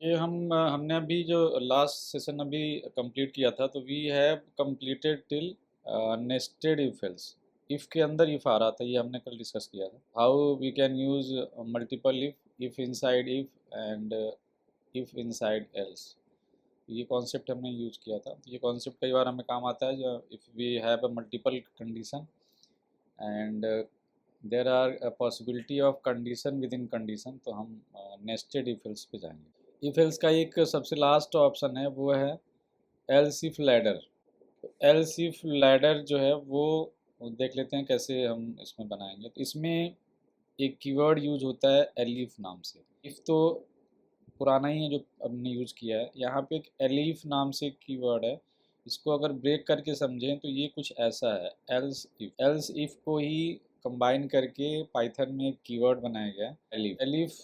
ये हमने अभी जो लास्ट सेशन अभी कंप्लीट किया था, तो we have completed till nested if else. If के अंदर इफ आ रहा था, ये हमने कल डिस्कस किया था। How we can use multiple if inside if and if inside else. ये कॉन्सेप्ट हमने यूज किया था। ये कॉन्सेप्ट कई बार हमें काम आता है जो if we have a multiple condition and there are possibility of condition within condition, तो हम नेस्टेड इफ एल्स पे जाएंगे। इफ एल्स का एक सबसे लास्ट ऑप्शन है, वो है else if ladder. Else if ladder जो है वो देख लेते हैं कैसे हम इसमें बनाएंगे। तो इसमें एक कीवर्ड यूज होता है एलिफ नाम से। इफ तो पुराना ही है जो हमने यूज़ किया है। यहाँ पे एक एलिफ नाम से एक कीवर्ड है। इसको अगर ब्रेक करके समझें तो ये कुछ ऐसा है, एल्स इफ को ही कंबाइन करके पाइथन में एक कीवर्ड बनाया गया है एलिफ।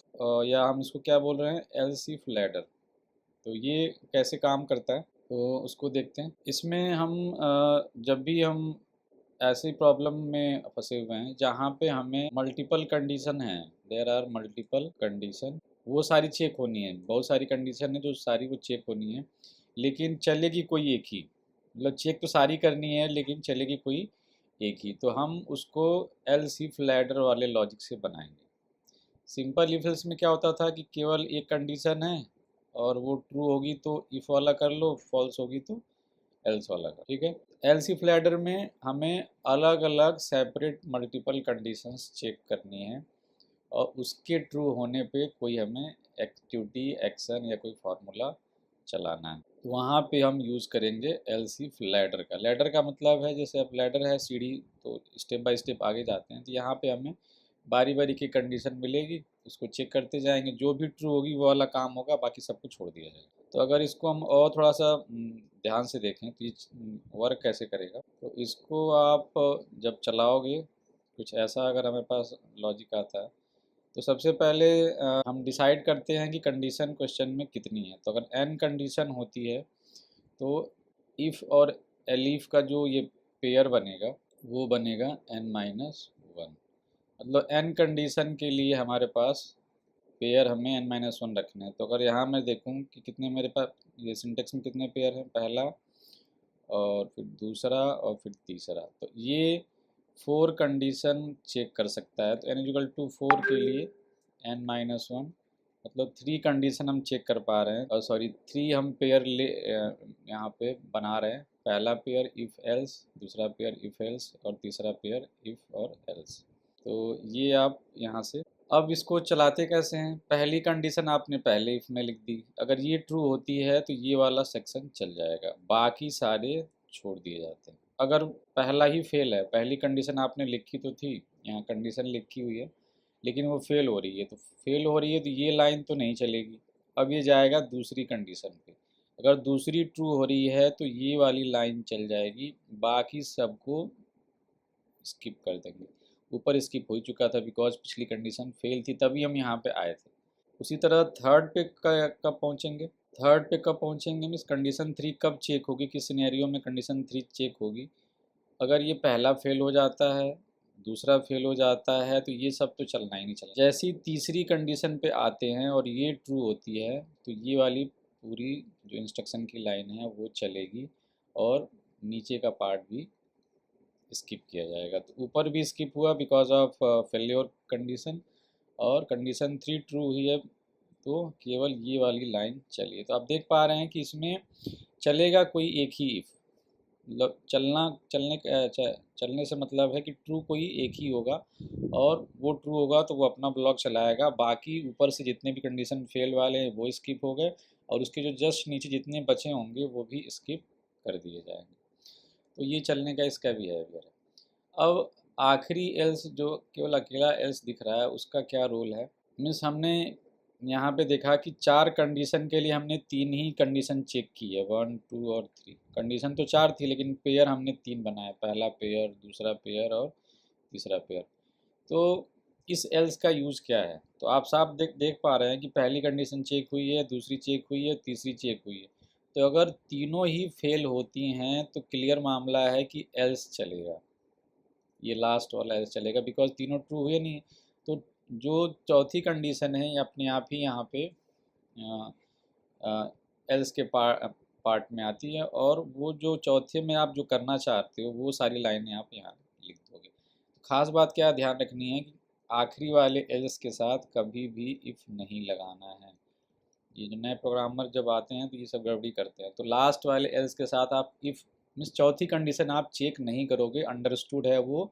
या हम इसको क्या बोल रहे हैं, एल्स इफ लैडर। तो ये कैसे काम करता है तो उसको देखते हैं। इसमें हम जब भी हम ऐसी प्रॉब्लम में फंसे हुए हैं जहाँ पे हमें मल्टीपल कंडीशन है, देयर आर मल्टीपल कंडीशन, वो सारी चेक होनी है। बहुत सारी कंडीशन है जो सारी वो चेक होनी है, लेकिन चलेगी कोई एक ही। मतलब चेक तो सारी करनी है लेकिन चलेगी कोई एक ही। तो हम उसको एल्स इफ लैडर वाले लॉजिक से बनाएंगे। सिंपल इफ एल्स में क्या होता था कि केवल एक कंडीशन है और वो ट्रू होगी तो इफ वाला कर लो, फॉल्स होगी तो एल्स वाला कर। ठीक है। एल्स इफ लैडर में हमें अलग अलग सेपरेट मल्टीपल कंडीशंस चेक करनी है और उसके ट्रू होने पे कोई हमें एक्टिविटी, एक्शन या कोई फार्मूला चलाना है। तो वहाँ पे हम यूज़ करेंगे एल्स इफ लैडर का। लैडर का मतलब है जैसे अब लैडर है सीढ़ी, तो स्टेप बाय स्टेप आगे जाते हैं। तो यहाँ पे हमें बारी बारी की कंडीशन मिलेगी, उसको चेक करते जाएंगे, जो भी ट्रू होगी वो वाला काम होगा, बाकी सब कुछ छोड़ दिया जाएगा। तो अगर इसको हम और थोड़ा सा ध्यान से देखें तो ये वर्क कैसे करेगा। तो इसको आप जब चलाओगे, कुछ ऐसा अगर हमारे पास लॉजिक आता है, तो सबसे पहले हम डिसाइड करते हैं कि कंडीशन क्वेश्चन में कितनी है। तो अगर n कंडीशन होती है तो इफ़ और एलिफ का जो ये पेयर बनेगा वो बनेगा n-1। मतलब n कंडीशन के लिए हमारे पास पेयर हमें n-1 रखना है। तो अगर यहाँ मैं देखूँ कि कितने मेरे पास ये सिंटेक्स में कितने पेयर हैं, पहला और फिर दूसरा और फिर तीसरा, तो ये 4 कंडीशन चेक कर सकता है। तो n=4 के लिए n-1 मतलब 3 कंडीशन हम चेक कर पा रहे हैं, और सॉरी 3 हम पेयर यहाँ पे बना रहे हैं। पहला पेयर इफ़ एल्स, दूसरा पेयर इफ़ एल्स और तीसरा पेयर इफ़ और एल्स। तो ये आप यहाँ से अब इसको चलाते कैसे हैं। पहली कंडीशन आपने पहले इफ में लिख दी, अगर ये ट्रू होती है तो ये वाला सेक्शन चल जाएगा, बाकी सारे छोड़ दिए जाते हैं। अगर पहला ही फेल है, पहली कंडीशन आपने लिखी तो थी, यहाँ कंडीशन लिखी हुई है लेकिन वो फेल हो रही है, तो फेल हो रही है तो ये लाइन तो नहीं चलेगी। अब ये जाएगा दूसरी कंडीशन पे, अगर दूसरी ट्रू हो रही है तो ये वाली लाइन चल जाएगी, बाकी सबको स्किप कर देंगे। ऊपर स्किप हो चुका था बिकॉज पिछली कंडीशन फेल थी, तभी हम यहाँ पे आए थे। उसी तरह थर्ड पे कब पहुँचेंगे, थर्ड पे कब पहुँचेंगे मीन्स कंडीशन 3 कब चेक होगी, किस सिनेरियो में कंडीशन 3 चेक होगी। अगर ये पहला फेल हो जाता है, दूसरा फेल हो जाता है, तो ये सब तो चलना ही नहीं चलना। जैसे ही तीसरी कंडीशन पे आते हैं और ये ट्रू होती है तो ये वाली पूरी जो इंस्ट्रक्शन की लाइन है वो चलेगी और नीचे का पार्ट भी स्किप किया जाएगा। तो ऊपर भी स्किप हुआ बिकॉज ऑफ फेल्योर कंडीशन, और कंडीशन 3 ट्रू हुई है तो केवल ये वाली लाइन चली है। तो आप देख पा रहे हैं कि इसमें चलेगा कोई एक ही इफ, मतलब चलने से मतलब है कि ट्रू कोई एक ही होगा, और वो ट्रू होगा तो वो अपना ब्लॉक चलाएगा, बाकी ऊपर से जितने भी कंडीशन फेल वाले हैं वो स्किप हो गए, और उसके जो जस्ट नीचे जितने बचे होंगे वो भी स्किप कर दिए जाएंगे। तो ये चलने का इसका बिहेवियर है। अब आखिरी एल्स जो केवल अकेला एल्स दिख रहा है उसका क्या रोल है। मीन्स हमने यहाँ पे देखा कि 4 कंडीशन के लिए हमने 3 ही कंडीशन चेक की है, 1 2 और 3। कंडीशन तो 4 थी लेकिन पेयर हमने 3 बनाए, पहला पेयर, दूसरा पेयर और तीसरा पेयर। तो इस एल्स का यूज़ क्या है, तो आप साफ देख पा रहे हैं कि पहली कंडीशन चेक हुई है, दूसरी चेक हुई है, तीसरी चेक हुई है। तो अगर तीनों ही फेल होती हैं तो क्लियर मामला है कि एल्स चलेगा, ये लास्ट वाला एल्स चलेगा बिकॉज तीनों ट्रू हुए नहीं। तो जो चौथी कंडीशन है ये अपने आप ही यहाँ पे एल्स के पार्ट में आती है, और वो जो चौथे में आप जो करना चाहते हो वो सारी लाइनें आप यहाँ लिख दोगे। खास बात क्या ध्यान रखनी है कि आखिरी वाले एल्स के साथ कभी भी इफ़ नहीं लगाना है। ये जो नए प्रोग्रामर जब आते हैं तो ये सब गड़बड़ी करते हैं। तो लास्ट वाले एल्स के साथ आप इफ़ मीन्स चौथी कंडीशन आप चेक नहीं करोगे, अंडरस्टूड है वो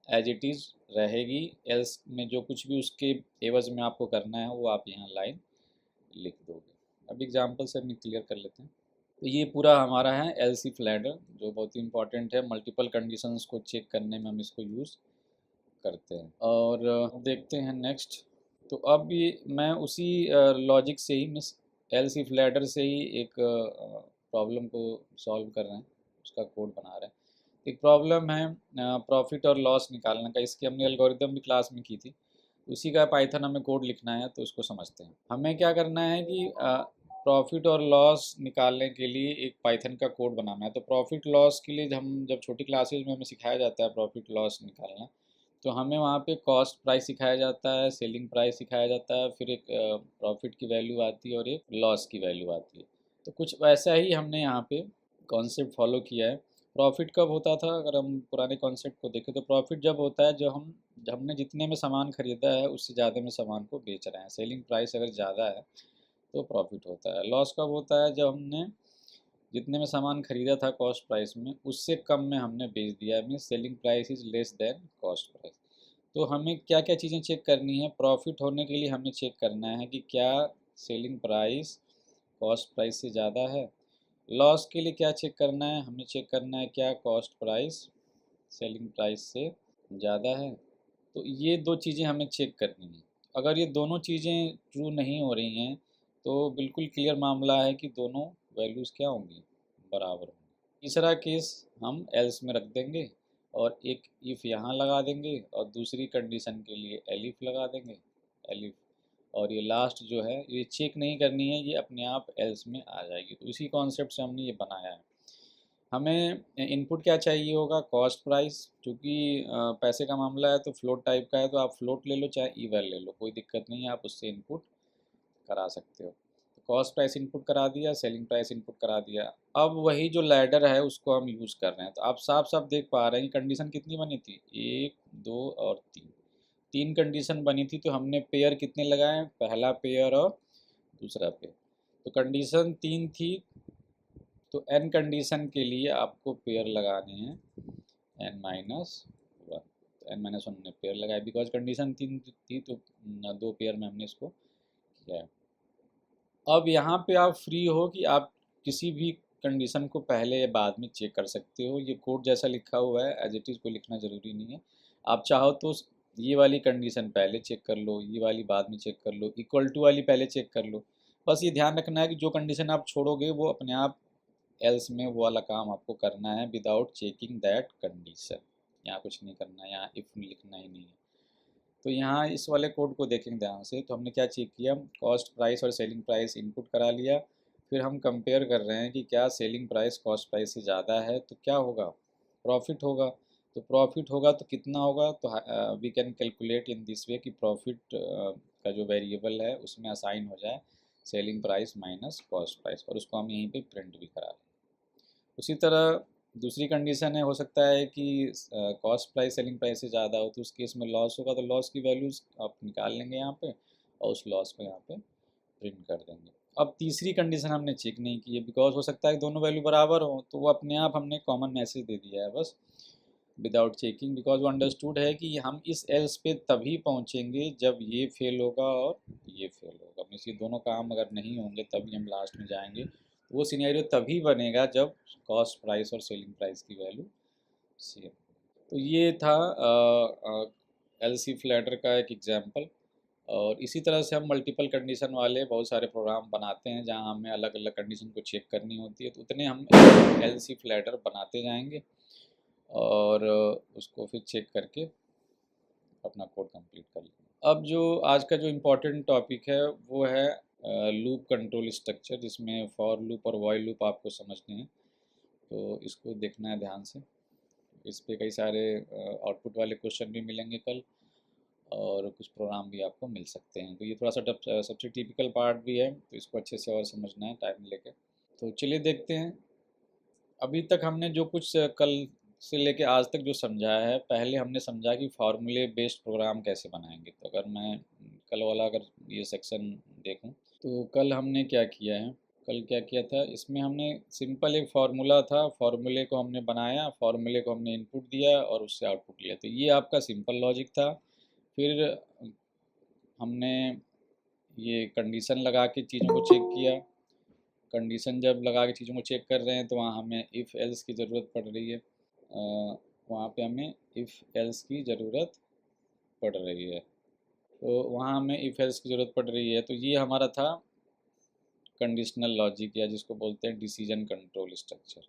एज इट इज़ रहेगी। एल्स में जो कुछ भी उसके एवज में आपको करना है वो आप यहाँ लाइन लिख दोगे। अब एग्जाम्पल से हम क्लियर कर लेते हैं। तो ये पूरा हमारा है एल्स इफ लैडर, जो बहुत ही इंपॉर्टेंट है। मल्टीपल कंडीशंस को चेक करने में हम इसको यूज़ करते हैं। और देखते हैं नेक्स्ट। तो अब ये मैं उसी लॉजिक से ही मिस एल्स इफ लैडर से ही एक प्रॉब्लम को सॉल्व कर रहे हैं, उसका कोड बना रहे हैं। एक प्रॉब्लम है प्रॉफिट और लॉस निकालने का। इसकी हमने एल्गोरिदम भी क्लास में की थी, उसी का पाइथन हमें कोड लिखना है। तो उसको समझते हैं। हमें क्या करना है कि प्रॉफिट और लॉस निकालने के लिए एक पाइथन का कोड बनाना है। तो प्रॉफिट लॉस के लिए हम जब छोटी क्लासेज में हमें सिखाया जाता है प्रॉफिट लॉस निकालना, तो हमें वहाँ पे कॉस्ट प्राइस सिखाया जाता है, सेलिंग प्राइस सिखाया जाता है, फिर एक प्रॉफिट की वैल्यू आती है और एक लॉस की वैल्यू आती है। तो कुछ वैसा ही हमने यहाँ पे कॉन्सेप्ट फॉलो किया है। प्रॉफिट कब होता था, अगर हम पुराने कॉन्सेप्ट को देखें तो प्रॉफिट जब होता है जब हमने जितने में सामान खरीदा है उससे ज़्यादा में सामान को बेच रहे हैं, सेलिंग प्राइस अगर ज़्यादा है तो प्रॉफिट होता है। लॉस कब होता है, जब हमने जितने में सामान खरीदा था कॉस्ट प्राइस में उससे कम में हमने बेच दिया, mean selling price is less than cost price. तो हमें क्या क्या चीज़ें चेक करनी है। प्रॉफिट होने के लिए हमें चेक करना है कि क्या सेलिंग प्राइस कॉस्ट प्राइस से ज़्यादा है। लॉस के लिए क्या चेक करना है, हमें चेक करना है क्या कॉस्ट प्राइस सेलिंग प्राइस से ज़्यादा है। तो ये दो चीज़ें हमें चेक करनी है। अगर ये दोनों चीज़ें ट्रू नहीं हो रही हैं तो बिल्कुल क्लियर मामला है कि दोनों वैल्यूज़ क्या होंगी, बराबर होंगी। तीसरा केस हम एल्स में रख देंगे और एक इफ़ यहाँ लगा देंगे और दूसरी कंडीशन के लिए एलिफ लगा देंगे, एलिफ। और ये लास्ट जो है ये चेक नहीं करनी है, ये अपने आप एल्स में आ जाएगी। तो इसी कॉन्सेप्ट से हमने ये बनाया है। हमें इनपुट क्या चाहिए होगा, कॉस्ट प्राइस। क्योंकि पैसे का मामला है तो फ्लोट टाइप का है, तो आप फ्लोट ले लो चाहे इवल ले लो, कोई दिक्कत नहीं है, आप उससे इनपुट करा सकते हो। तो कॉस्ट प्राइस इनपुट करा दिया, सेलिंग प्राइस इनपुट करा दिया। अब वही जो लैडर है उसको हम यूज़ कर रहे हैं। तो आप साफ साफ देख पा रहे हैं कंडीशन कितनी बनी थी, 1 2 और 3। 3 कंडीशन बनी थी, तो हमने पेयर कितने लगाए, पहला पेयर और दूसरा पेयर। तो कंडीशन 3 थी, तो n कंडीशन के लिए आपको पेयर लगाने हैं n-1। तो n-1 हमने पेयर लगाया बिकॉज कंडीशन 3 थी, तो 2 पेयर में हमने इसको किया है। अब यहाँ पे आप फ्री हो कि आप किसी भी कंडीशन को पहले या बाद में चेक कर सकते हो। ये कोड जैसा लिखा हुआ है एज इट इज़ को लिखना ज़रूरी नहीं है। आप चाहो तो ये वाली कंडीशन पहले चेक कर लो, ये वाली बाद में चेक कर लो, इक्वल टू वाली पहले चेक कर लो। बस ये ध्यान रखना है कि जो कंडीशन आप छोड़ोगे वो अपने आप एल्स में वो वाला काम आपको करना है विदाउट चेकिंग दैट कंडीशन। यहाँ कुछ नहीं करना है, यहाँ इफ़ लिखना ही नहीं है। तो यहाँ इस वाले कोड को देखेंगे ध्यान से। तो हमने क्या चेक किया, कॉस्ट प्राइस और सेलिंग प्राइस इनपुट करा लिया। फिर हम कंपेयर कर रहे हैं कि क्या सेलिंग प्राइस कॉस्ट प्राइस से ज़्यादा है तो क्या होगा, प्रॉफिट होगा। तो प्रॉफिट होगा तो कितना होगा, तो we can calculate in this way कि प्रॉफिट का जो वेरिएबल है उसमें असाइन हो जाए selling price minus cost price, और उसको हम यहीं पे प्रिंट भी करा लें। उसी तरह दूसरी कंडीशन है, हो सकता है कि कॉस्ट प्राइस सेलिंग प्राइस से ज़्यादा हो, तो उस केस में लॉस होगा। तो लॉस की वैल्यूज़ आप निकाल लेंगे यहाँ पे और उस लॉस को यहाँ पे प्रिंट कर देंगे। अब तीसरी कंडीशन हमने चेक नहीं की है बिकॉज हो सकता है कि दोनों वैल्यू बराबर हो, तो वो अपने आप हमने कॉमन मैसेज दे दिया है बस विदाउट चेकिंग, बिकॉज वो अंडरस्टूड है कि हम इस एल्स पे तभी पहुँचेंगे जब ये फेल होगा और ये फेल होगा। मीन्स ये दोनों काम अगर नहीं होंगे तभी हम लास्ट में जाएंगे। तो वो सिनेरियो तभी बनेगा जब कॉस्ट प्राइस और सेलिंग प्राइस की वैल्यू सेम। तो ये था एलसी फ्लैटर का एक एग्जांपल। और इसी तरह से हम मल्टीपल कंडीशन वाले बहुत सारे प्रोग्राम बनाते हैं जहां हमें अलग अलग कंडीशन को चेक करनी होती है। तो उतने हम एलसी फ्लैटर बनाते जाएंगे और उसको फिर चेक करके अपना कोड कंप्लीट कर लेंगे। अब जो आज का जो इम्पोर्टेंट टॉपिक है वो है लूप कंट्रोल स्ट्रक्चर, जिसमें फॉर लूप और व्हाइल लूप आपको समझने हैं। तो इसको देखना है ध्यान से। इस पे कई सारे आउटपुट वाले क्वेश्चन भी मिलेंगे कल। और कुछ प्रोग्राम भी आपको मिल सकते हैं। तो ये थोड़ा सा सबसे टिपिकल पार्ट भी है, तो इसको अच्छे से और समझना है टाइम लेके। तो चलिए देखते हैं। अभी तक हमने जो कुछ कल से लेके आज तक जो समझा है, पहले हमने समझा कि फार्मूले बेस्ड प्रोग्राम कैसे बनाएंगे। तो अगर मैं कल वाला अगर ये सेक्शन देखूं, तो कल हमने क्या किया है, कल क्या किया था, इसमें हमने सिंपल एक फार्मूला था, फार्मूले को हमने बनाया, फार्मूले को हमने इनपुट दिया और उससे आउटपुट लिया। तो ये आपका सिंपल लॉजिक था। फिर हमने ये कंडीशन लगा के चीज़ों को चेक किया। कंडीशन जब लगा के चीज़ों को चेक कर रहे हैं तो वहाँ हमें इफ़ एल्स की ज़रूरत पड़ रही है। वहाँ पे हमें इफ़ एल्स की ज़रूरत पड़ रही है। तो वहाँ हमें इफ़ एल्स की ज़रूरत पड़ रही है। तो ये हमारा था कंडीशनल लॉजिक, या जिसको बोलते हैं डिसीजन कंट्रोल स्ट्रक्चर।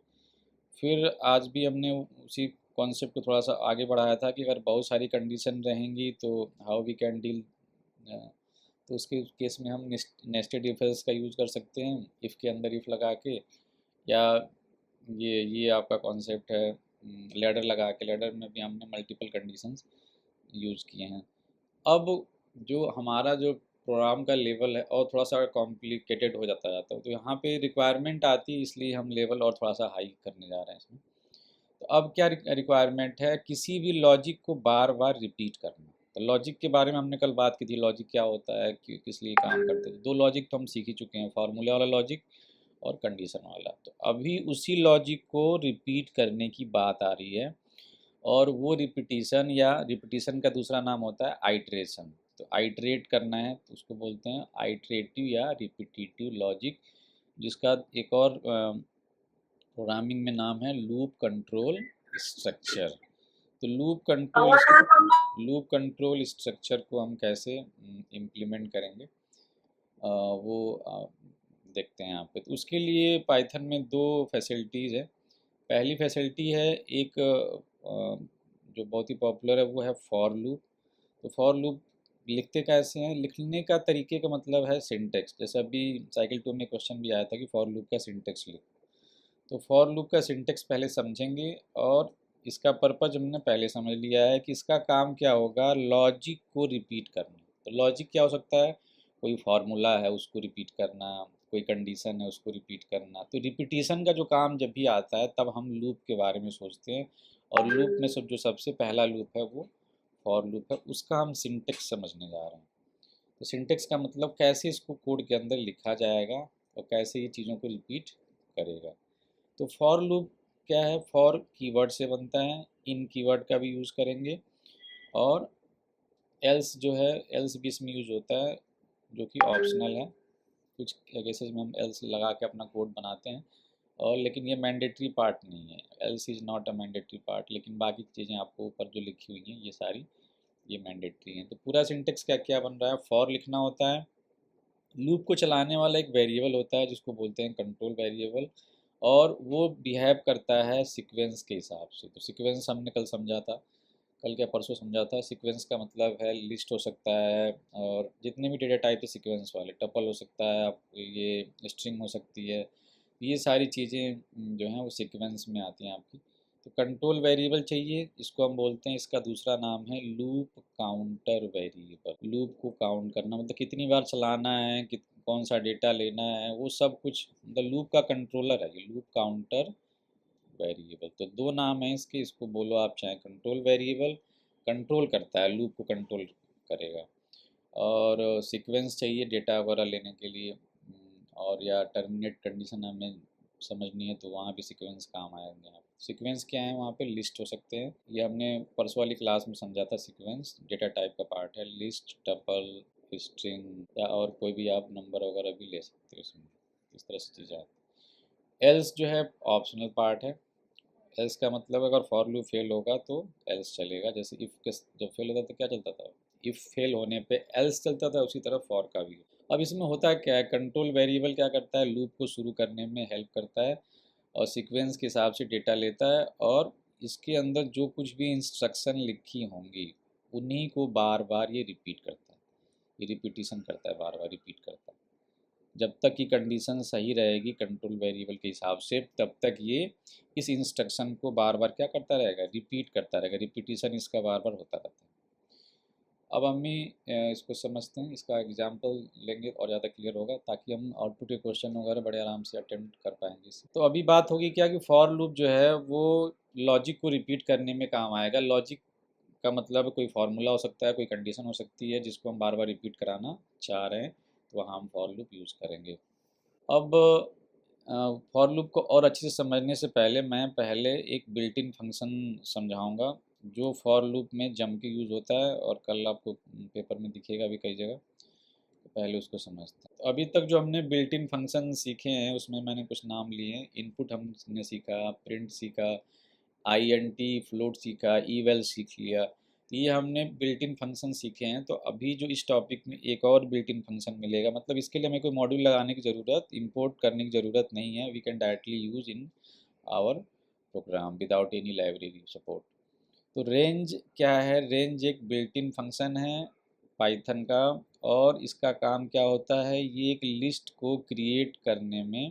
फिर आज भी हमने उसी कॉन्सेप्ट को थोड़ा सा आगे बढ़ाया था कि अगर बहुत सारी कंडीशन रहेंगी तो हाउ वी कैन डील। तो उसके केस में हम नेस्टेड इफ एल्स का यूज़ कर सकते हैं, इफ़ के अंदर इफ़ लगा के, या ये आपका कॉन्सेप्ट है लैडर लगा के। लैडर में भी हमने मल्टीपल कंडीशंस यूज़ किए हैं। अब जो हमारा जो प्रोग्राम का लेवल है और थोड़ा सा कॉम्प्लिकेटेड हो जाता है, तो यहाँ पे रिक्वायरमेंट आती है, इसलिए हम लेवल और थोड़ा सा हाई करने जा रहे हैं इसमें। तो अब क्या रिक्वायरमेंट है, किसी भी लॉजिक को बार बार रिपीट करना। तो लॉजिक के बारे में हमने कल बात की थी, लॉजिक क्या होता है, किस लिए काम करते हैं। दो लॉजिक तो हम सीख ही चुके हैं, फार्मूले वाला लॉजिक और कंडीशन वाला। तो अभी उसी लॉजिक को रिपीट करने की बात आ रही है, और वो रिपीटिशन, या रिपीटिशन का दूसरा नाम होता है आइट्रेशन। तो आइट्रेट करना है तो उसको बोलते हैं आइट्रेटिव या रिपीटिटिव लॉजिक, जिसका एक और प्रोग्रामिंग में नाम है लूप कंट्रोल स्ट्रक्चर। तो लूप कंट्रोल स्ट्रक्चर को हम कैसे इम्प्लीमेंट करेंगे, वो देखते हैं यहाँ पे। तो उसके लिए पाइथन में दो फैसिलिटीज़ है। पहली फैसिलिटी है एक जो बहुत ही पॉपुलर है, वो है फॉर लूप। तो फॉर लूप लिखते कैसे हैं, लिखने का तरीके का मतलब है सिंटेक्स। जैसे अभी साइकिल 2 में क्वेश्चन भी आया था कि फॉर लूप का सिंटेक्स लिखो। तो फॉर लूप का सिंटेक्स पहले समझेंगे, और इसका पर्पज हमने पहले समझ लिया है कि इसका काम क्या होगा, लॉजिक को रिपीट करना। तो लॉजिक क्या हो सकता है, कोई फार्मूला है उसको रिपीट करना, कोई कंडीशन है उसको रिपीट करना। तो रिपीटिशन का जो काम जब भी आता है तब हम लूप के बारे में सोचते हैं, और लूप में जो सबसे पहला लूप है वो फॉर लूप है। उसका हम सिंटेक्स समझने जा रहे हैं। तो सिंटेक्स का मतलब कैसे इसको कोड के अंदर लिखा जाएगा और कैसे ये चीज़ों को रिपीट करेगा। तो फॉर लूप क्या है, फॉर कीवर्ड से बनता है, इन कीवर्ड का भी यूज़ करेंगे, और एल्स जो है, एल्स भी इसमें यूज़ होता है, जो कि ऑप्शनल है। कुछ केसेस में हम एल्स लगा के अपना कोड बनाते हैं, और लेकिन ये मैंडेटरी पार्ट नहीं है। Else is not a mandatory part, लेकिन बाकी चीज़ें आपको ऊपर जो लिखी हुई हैं ये सारी ये मैंडेटरी हैं। तो पूरा सिंटेक्स क्या क्या बन रहा है, फॉर लिखना होता है, लूप को चलाने वाला एक वेरिएबल होता है जिसको बोलते हैं कंट्रोल वेरिएबल, और वो बिहेव करता है सीक्वेंस के हिसाब से। तो सीक्वेंस हमने कल समझा था, कल क्या परसों समझा था। सीक्वेंस का मतलब है लिस्ट हो सकता है, और जितने भी डेटा टाइप है सीक्वेंस वाले, टपल हो सकता है, आप ये स्ट्रिंग हो सकती है, ये सारी चीज़ें जो हैं वो सीक्वेंस में आती हैं आपकी। तो कंट्रोल वेरिएबल चाहिए, इसको हम बोलते हैं, इसका दूसरा नाम है लूप काउंटर वेरिएबल। लूप को काउंट करना मतलब कितनी बार चलाना है, कौन सा डेटा लेना है, वो सब कुछ मतलब लूप का कंट्रोलर है ये, लूप काउंटर वेरिएबल। तो दो नाम है इसके, इसको बोलो आप चाहे कंट्रोल वेरिएबल, कंट्रोल करता है, लूप को कंट्रोल करेगा। और सीक्वेंस चाहिए डेटा वगैरह लेने के लिए, और या टर्मिनेट कंडीशन हमें समझनी है तो वहाँ भी सीक्वेंस काम आएंगे। आप सीक्वेंस क्या है, वहाँ पे लिस्ट हो सकते हैं, ये हमने परसों वाली क्लास में समझा था। सीक्वेंस डेटा टाइप का पार्ट है, लिस्ट, टपल, स्ट्रिंग, या और कोई भी आप नंबर वगैरह भी ले सकते हो इसमें। इस तरह से चीज़ें आती हैं। एल्स जो है ऑप्शनल पार्ट है। एल्स का मतलब अगर फॉर लूप फेल होगा तो एल्स चलेगा। जैसे इफ़ के जब फेल होता था क्या चलता था, इफ़ फेल होने पे एल्स चलता था, उसी तरह फॉर का भी। अब इसमें होता है क्या है, कंट्रोल वेरिएबल क्या करता है, लूप को शुरू करने में हेल्प करता है, और सीक्वेंस के हिसाब से डेटा लेता है, और इसके अंदर जो कुछ भी इंस्ट्रक्शन लिखी होंगी उन्हीं को बार बार ये रिपीट करता है। ये रिपीटिशन करता है, बार बार रिपीट करता है। जब तक की कंडीशन सही रहेगी कंट्रोल वेरिएबल के हिसाब से, तब तक ये इस इंस्ट्रक्शन को बार बार क्या करता रहेगा, रिपीट करता रहेगा। रिपीटिशन इसका बार बार होता रहता है। अब हम ही इसको समझते हैं, इसका एग्जाम्पल लेंगे और ज़्यादा क्लियर होगा, ताकि हम आउटपुट के क्वेश्चन वगैरह बड़े आराम से अटेम्प्ट कर पाएंगे इससे। तो अभी बात होगी क्या कि फॉर लूप जो है वो लॉजिक को रिपीट करने में काम आएगा। लॉजिक का मतलब कोई फार्मूला हो सकता है, कोई कंडीशन हो सकती है जिसको हम बार बार रिपीट कराना चाह रहे हैं, तो वहाँ हम फॉर लूप यूज़ करेंगे। अब फॉर लूप को और अच्छे से समझने से पहले मैं पहले एक बिल्ट इन फंक्शन समझाऊंगा जो फॉर लूप में जम के यूज़ होता है, और कल आपको पेपर में दिखेगा भी कई जगह। तो पहले उसको समझते हैं। तो अभी तक जो हमने बिल्ट इन फंक्शन सीखे हैं उसमें मैंने कुछ नाम लिए हैं। इनपुट हमने सीखा, प्रिंट सीखा, INT फ्लोट सीखा, eval सीख लिया। तो ये हमने बिल्ट इन फंक्शन सीखे हैं। तो अभी जो इस टॉपिक में एक और बिल्ट इन फंक्शन मिलेगा, मतलब इसके लिए हमें कोई मॉड्यूल लगाने की ज़रूरत, इंपोर्ट करने की ज़रूरत नहीं है। We can directly use in our program without any library support. तो रेंज क्या है? रेंज एक बिल्ट इन फंक्शन है पाइथन का, और इसका काम क्या होता है? ये एक लिस्ट को क्रिएट करने में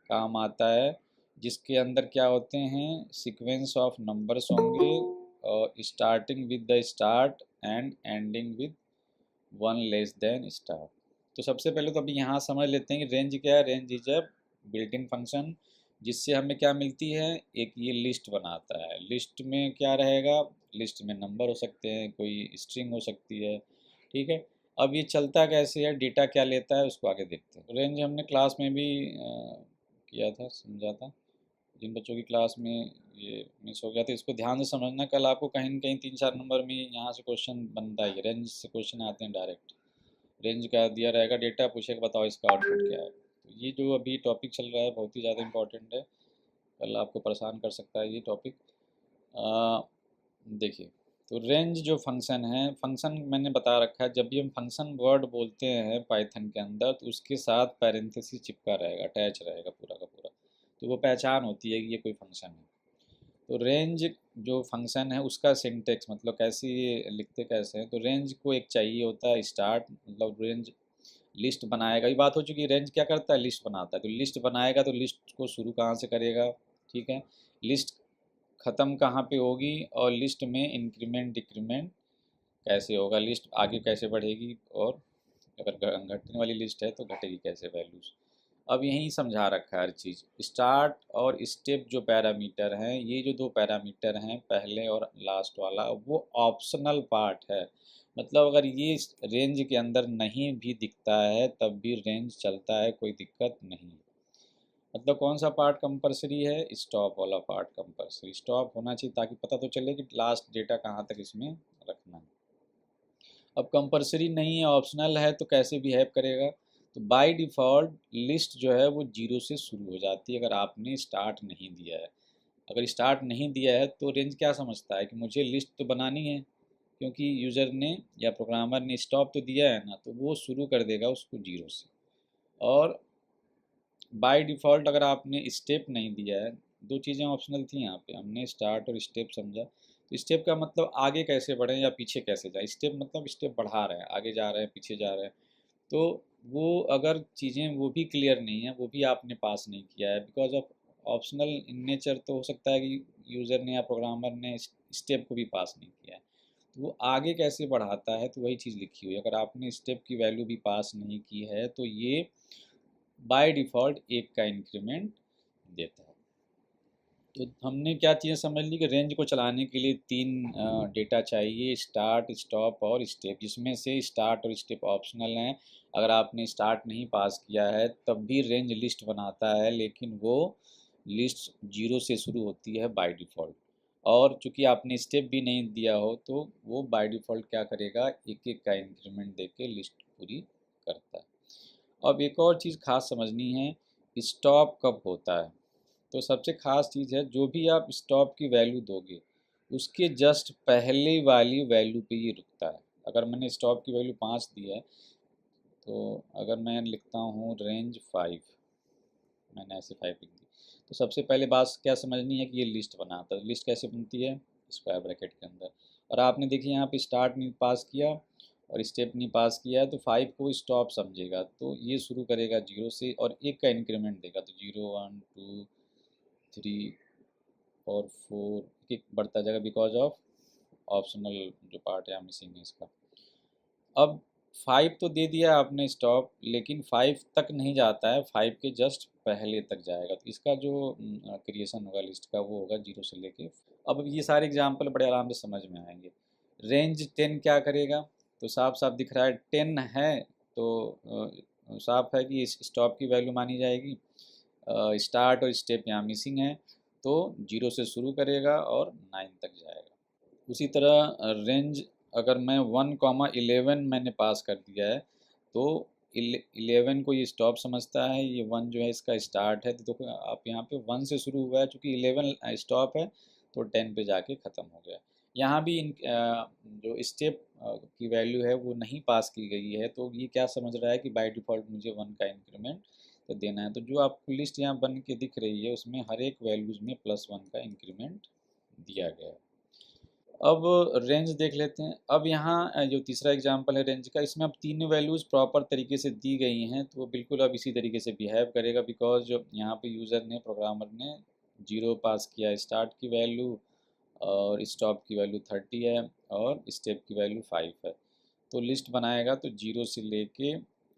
काम आता है, जिसके अंदर क्या होते हैं, सीक्वेंस ऑफ नंबर्स होंगे, और starting with the start and ending with one less than star. तो सबसे पहले तो अभी यहाँ समझ लेते हैं कि रेंज क्या है। Range is a built in function, जिससे हमें क्या मिलती है, एक ये लिस्ट बनाता है। लिस्ट में क्या रहेगा? लिस्ट में नंबर हो सकते हैं, कोई स्ट्रिंग हो सकती है, ठीक है। अब ये चलता कैसे है, डेटा क्या लेता है, उसको आगे देखते हैं। रेंज हमने क्लास में भी किया था, समझा था। जिन बच्चों की क्लास में ये मिस हो गया था, इसको ध्यान से समझना। कल आपको कहीं न कहीं 3-4 नंबर में यहाँ से क्वेश्चन बनता ही है। रेंज से क्वेश्चन आते हैं डायरेक्ट। रेंज का दिया रहेगा डेटा, पूछेगा बताओ इसका आउटपुट क्या है। तो ये जो अभी टॉपिक चल रहा है बहुत ही ज़्यादा इंपॉर्टेंट है, कल आपको परेशान कर सकता है ये टॉपिक। देखिए, तो रेंज जो फंक्शन है, फंक्शन मैंने बता रखा है, जब भी हम फंक्शन वर्ड बोलते हैं पाइथन के अंदर, तो उसके साथ पैरेंथेसिस चिपका रहेगा, अटैच रहेगा पूरा का पूरा। तो वो पहचान होती है कि ये कोई फंक्शन है। तो रेंज जो फंक्शन है उसका सिंटेक्स, मतलब कैसे ये लिखते कैसे हैं, तो रेंज को एक चाहिए होता है स्टार्ट, मतलब रेंज लिस्ट बनाएगा। ये बात हो चुकी है। रेंज क्या करता है? लिस्ट बनाता है। तो लिस्ट बनाएगा तो लिस्ट को शुरू कहाँ से करेगा, ठीक है। लिस्ट ख़त्म कहाँ पे होगी, और लिस्ट में इंक्रीमेंट डिक्रीमेंट कैसे होगा, लिस्ट आगे कैसे बढ़ेगी, और अगर घटने वाली लिस्ट है तो घटेगी कैसे वैल्यूज़। अब यहीं समझा रखा है हर चीज़। स्टार्ट और स्टेप जो पैरामीटर हैं, ये जो दो पैरामीटर हैं पहले और लास्ट वाला, वो ऑप्शनल पार्ट है। मतलब अगर ये रेंज के अंदर नहीं भी दिखता है तब भी रेंज चलता है, कोई दिक्कत नहीं। मतलब कौन सा पार्ट कंपलसरी है? स्टॉप वाला पार्ट कंपलसरी। स्टॉप होना चाहिए ताकि पता तो चले कि लास्ट डेटा कहाँ तक इसमें रखना है। अब कंपलसरी नहीं है, ऑप्शनल है, तो कैसे बिहेव करेगा? तो बाय डिफ़ॉल्ट लिस्ट जो है वो जीरो से शुरू हो जाती है अगर आपने स्टार्ट नहीं दिया है। अगर स्टार्ट नहीं दिया है तो रेंज क्या समझता है कि मुझे लिस्ट तो बनानी है, क्योंकि यूज़र ने या प्रोग्रामर ने स्टॉप तो दिया है ना, तो वो शुरू कर देगा उसको जीरो से। और बाय डिफ़ॉल्ट अगर आपने स्टेप नहीं दिया है, दो चीज़ें ऑप्शनल थी यहाँ पे, हमने स्टार्ट और स्टेप समझा। तो स्टेप का मतलब आगे कैसे बढ़ें या पीछे कैसे जाएँ। स्टेप मतलब स्टेप बढ़ा रहे हैं, आगे जा रहे हैं, पीछे जा रहे हैं। तो वो अगर चीज़ें वो भी क्लियर नहीं है, वो भी आपने पास नहीं किया है, because of optional in nature, तो हो सकता है कि यूज़र ने या प्रोग्रामर ने स्टेप को भी पास नहीं किया है। तो वो आगे कैसे बढ़ाता है, तो वही चीज़ लिखी हुई है। अगर आपने स्टेप की वैल्यू भी पास नहीं की है तो ये बाय डिफ़ॉल्ट एक का इंक्रीमेंट देता है। तो हमने क्या चीज़ें समझ ली कि रेंज को चलाने के लिए तीन डेटा चाहिए, स्टार्ट, स्टॉप और स्टेप, जिसमें से स्टार्ट और स्टेप ऑप्शनल हैं। अगर आपने स्टार्ट नहीं पास किया है तब भी रेंज लिस्ट बनाता है, लेकिन वो लिस्ट जीरो से शुरू होती है बाय डिफ़ॉल्ट। और चूंकि आपने स्टेप भी नहीं दिया हो तो वो बाय डिफ़ॉल्ट क्या करेगा, एक एक का इंक्रीमेंट देके लिस्ट पूरी करता है। अब एक और चीज़ खास समझनी है, स्टॉप कब होता है। तो सबसे ख़ास चीज़ है, जो भी आप स्टॉप की वैल्यू दोगे उसके जस्ट पहले वाली वैल्यू पे ये रुकता है। अगर मैंने स्टॉप की वैल्यू 5 दी है, तो अगर मैं लिखता हूँ रेंज 5, मैंने ऐसे 5 लिख दी, तो सबसे पहले बात क्या समझनी है कि ये लिस्ट बनाता है। लिस्ट कैसे बनती है? स्क्वायर ब्रैकेट के अंदर। और आपने देखिए यहाँ पे स्टार्ट नहीं पास किया और स्टेप नहीं पास किया है, तो 5 को स्टॉप समझेगा, तो ये शुरू करेगा जीरो से और एक का इंक्रीमेंट देगा, तो 0 1 2 3 और 4 एक बढ़ता जाएगा, बिकॉज ऑफ ऑप्शनल जो पार्ट है मिसिंग है इसका। अब 5 तो दे दिया आपने स्टॉप, लेकिन 5 तक नहीं जाता है, 5 के जस्ट पहले तक जाएगा। तो इसका जो क्रिएशन होगा लिस्ट का वो होगा 0 से लेके। अब ये सारे एग्जांपल बड़े आराम से समझ में आएंगे। रेंज 10 क्या करेगा, तो साफ साफ दिख रहा है 10 है, तो साफ है कि इस स्टॉप की वैल्यू मानी जाएगी। स्टार्ट और स्टेप यहाँ मिसिंग है, तो 0 से शुरू करेगा और 9 तक जाएगा। उसी तरह रेंज अगर मैं 1,11 मैंने पास कर दिया है, तो 11 को ये स्टॉप समझता है, ये 1 जो है इसका स्टार्ट है। तो देखो आप यहाँ पे 1 से शुरू हुआ है, चूँकि 11 स्टॉप है तो 10 पे जाके ख़त्म हो गया। यहाँ भी जो स्टेप की वैल्यू है वो नहीं पास की गई है, तो ये क्या समझ रहा है कि बाय डिफ़ॉल्ट मुझे 1 का इंक्रीमेंट तो देना है। तो जो आपको लिस्ट यहाँ बन के दिख रही है उसमें हर एक वैल्यूज़ में +1 का इंक्रीमेंट दिया गया है। अब रेंज देख लेते हैं। अब यहाँ जो तीसरा एग्जांपल है रेंज का, इसमें अब तीनों वैल्यूज़ प्रॉपर तरीके से दी गई हैं, तो वो बिल्कुल अब इसी तरीके से बिहेव करेगा, बिकॉज जो यहाँ पे यूज़र ने, प्रोग्रामर ने 0 पास किया स्टार्ट की वैल्यू, और स्टॉप की वैल्यू 30 है, और स्टेप की वैल्यू 5 है। तो लिस्ट बनाएगा तो 0 से लेके,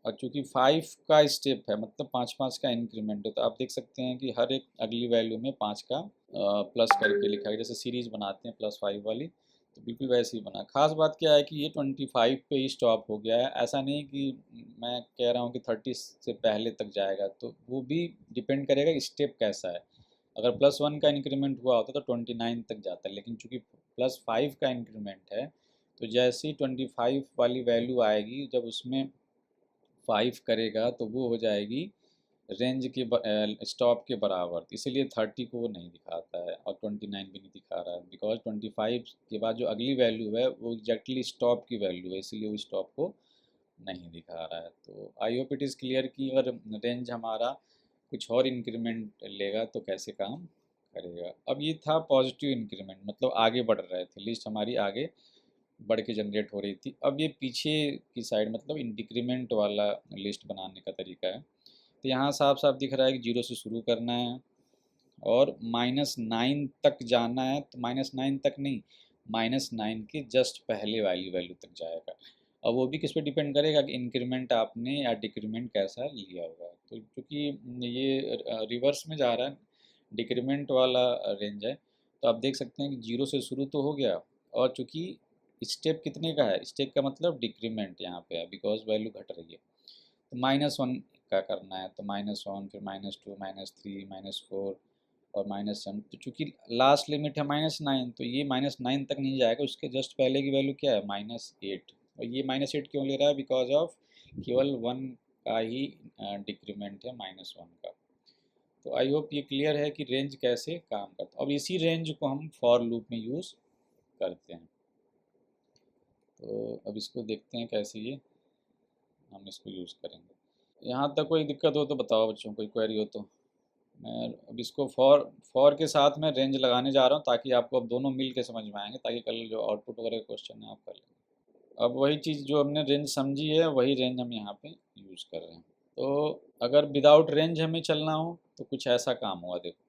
और चूँकि 5 का स्टेप है मतलब 5-5 का इंक्रीमेंट है, तो आप देख सकते हैं कि हर एक अगली वैल्यू में 5 का प्लस करके लिखा है, जैसे सीरीज़ बनाते हैं +5 वाली, तो बिल्कुल वैसे ही बना। खास बात क्या है कि ये 25 पे ही स्टॉप हो गया है, ऐसा नहीं कि मैं कह रहा हूँ कि 30 से पहले तक जाएगा, तो वो भी डिपेंड करेगा स्टेप कैसा है। अगर +1 का इंक्रीमेंट हुआ होता तो 29 तक जाता, लेकिन चूँकि +5 का इंक्रीमेंट है, तो जैसे ही 25 वाली वैल्यू आएगी, जब उसमें 5 करेगा तो वो हो जाएगी रेंज के स्टॉप के बराबर, इसीलिए 30 को वो नहीं दिखाता है और 29 भी नहीं दिखा रहा है, बिकॉज 25 के बाद जो अगली वैल्यू है वो एग्जैक्टली स्टॉप की वैल्यू है, इसीलिए वो स्टॉप को नहीं दिखा रहा है। तो I hope it is clear कि अगर रेंज हमारा कुछ और इंक्रीमेंट लेगा तो कैसे काम करेगा। अब ये था पॉजिटिव इंक्रीमेंट, मतलब आगे बढ़ रहे थे, लिस्ट हमारी आगे बढ़ के जनरेट हो रही थी। अब ये पीछे की साइड मतलब इंक्रीमेंट वाला लिस्ट बनाने का तरीका है। तो यहाँ साफ साफ दिख रहा है कि 0 से शुरू करना है और -9 तक जाना है, तो -9 तक नहीं, -9 के जस्ट पहले वाली वैल्यू तक जाएगा। और वो भी किस पे डिपेंड करेगा कि इंक्रीमेंट आपने या डिक्रीमेंट कैसा लिया होगा। तो क्योंकि ये रिवर्स में जा रहा है, डिक्रीमेंट वाला रेंज है, तो आप देख सकते हैं कि 0 से शुरू तो हो गया, और चूँकि स्टेप कितने का है, स्टेप का मतलब डिक्रीमेंट यहाँ पे है, बिकॉज वैल्यू घट रही है। तो -1 का करना है, तो -1, फिर -2, -3, -4 और -7। तो चूँकि लास्ट लिमिट है -9, तो ये -9 तक नहीं जाएगा, उसके जस्ट पहले की वैल्यू क्या है, -8। और ये -8 क्यों ले रहा है, बिकॉज ऑफ केवल 1 का ही डिक्रीमेंट है, -1 का। तो आई होप ये क्लियर है कि रेंज कैसे काम करता है। अब इसी रेंज को हम फॉर लूप में यूज़ करते हैं। तो अब इसको देखते हैं कैसे ये हम इसको यूज़ करेंगे। यहाँ तक कोई दिक्कत हो तो बताओ बच्चों, कोई क्वेरी हो तो। मैं अब इसको फॉर के साथ में रेंज लगाने जा रहा हूँ, ताकि आपको अब दोनों मिल के समझ में आएंगे, ताकि कल जो आउटपुट वगैरह क्वेश्चन है आप कर लेंगे। अब वही चीज़ जो हमने रेंज समझी है वही रेंज हम यहाँ पे यूज़ कर रहे हैं। तो अगर विदाउट रेंज हमें चलना हो तो कुछ ऐसा काम हुआ, देखो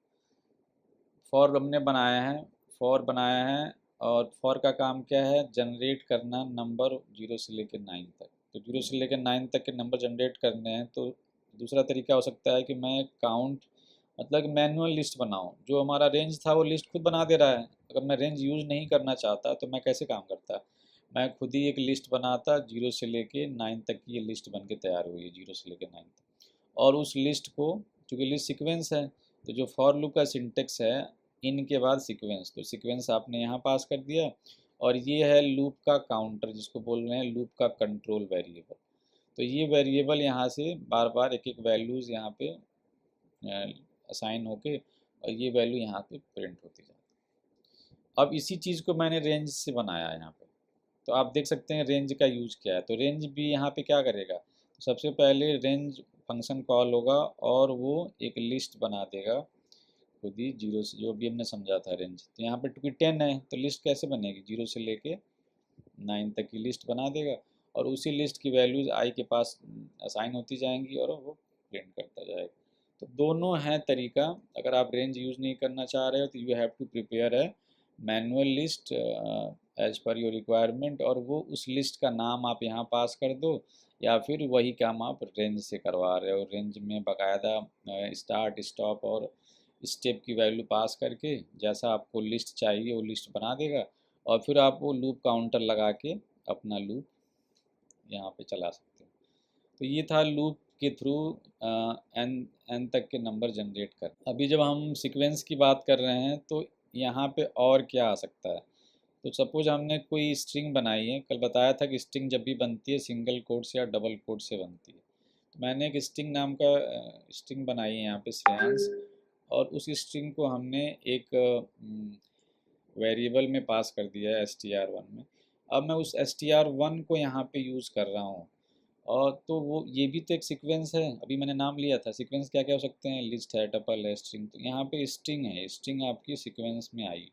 फॉर हमने बनाया है, फॉर बनाया है, और फॉर का काम क्या है, जनरेट करना नंबर 0 से लेकर 9 तक। तो 0 से लेकर 9 तक के नंबर जनरेट करने हैं, तो दूसरा तरीका हो सकता है कि मैं काउंट मतलब कि मैनुअल लिस्ट बनाऊं। जो हमारा रेंज था वो लिस्ट खुद बना दे रहा है, अगर मैं रेंज यूज़ नहीं करना चाहता तो मैं कैसे काम करता, मैं खुद ही एक लिस्ट बनाता, 0 से लेके 9 तक की ये लिस्ट बन के तैयार हुई है, 0 से लेकर 9 तक। और उस लिस्ट को, चूँकि लिस्ट सीक्वेंस है, तो जो फॉर लूप का सिंटेक्स है, इन के बाद सीक्वेंस, तो सीक्वेंस आपने यहाँ पास कर दिया, और ये है लूप का काउंटर, जिसको बोल रहे हैं लूप का कंट्रोल वेरिएबल। तो ये वेरिएबल यहाँ से बार बार एक एक वैल्यूज़ यहाँ पे असाइन होके, और ये वैल्यू यहाँ पे प्रिंट होती जाती है। अब इसी चीज़ को मैंने रेंज से बनाया है यहाँ पे, तो आप देख सकते हैं रेंज का यूज़ क्या है। तो रेंज भी यहाँ पे क्या करेगा, तो सबसे पहले रेंज फंक्शन कॉल होगा और वो एक लिस्ट बना देगा खुद ही, 0 से, जो भी हमने समझा था रेंज। तो यहाँ पे क्योंकि 10 है तो लिस्ट कैसे बनेगी, 0 से लेके 9 तक की लिस्ट बना देगा, और उसी लिस्ट की वैल्यूज़ आई के पास असाइन होती जाएंगी और वो प्रिंट करता जाएगा। तो दोनों हैं तरीका। अगर आप रेंज यूज़ नहीं करना चाह रहे हो तो यू हैव टू प्रिपेयर है manual list as per your requirement, और वो उस लिस्ट का नाम आप यहाँ पास कर दो, या फिर वही काम आप रेंज से करवा रहे हो। रेंज में बाकायदा स्टार्ट, स्टॉप और स्टेप की वैल्यू पास करके जैसा आपको लिस्ट चाहिए वो लिस्ट बना देगा, और फिर आप वो लूप काउंटर लगा के अपना लूप यहाँ पे चला सकते हो। तो ये था लूप के थ्रू एन एन तक के नंबर जनरेट कर। अभी जब हम सीक्वेंस की बात कर रहे हैं तो यहाँ पे और क्या आ सकता है। तो सपोज हमने कोई स्ट्रिंग बनाई है, कल बताया था कि स्ट्रिंग जब भी बनती है सिंगल कोट से या डबल कोट से बनती है। तो मैंने एक स्ट्रिंग नाम का स्ट्रिंग बनाई है यहाँ पे श्रेयांश, और उस स्ट्रिंग को हमने एक वेरिएबल में पास कर दिया है str1 में। अब मैं उस str1 को यहाँ पे यूज़ कर रहा हूँ, और तो वो ये भी तो एक सीक्वेंस है। अभी मैंने नाम लिया था सीक्वेंस क्या क्या हो सकते हैं, लिस्ट है, टपल है, स्ट्रिंग। तो यहाँ पे स्ट्रिंग है, स्ट्रिंग आपकी सीक्वेंस में आई।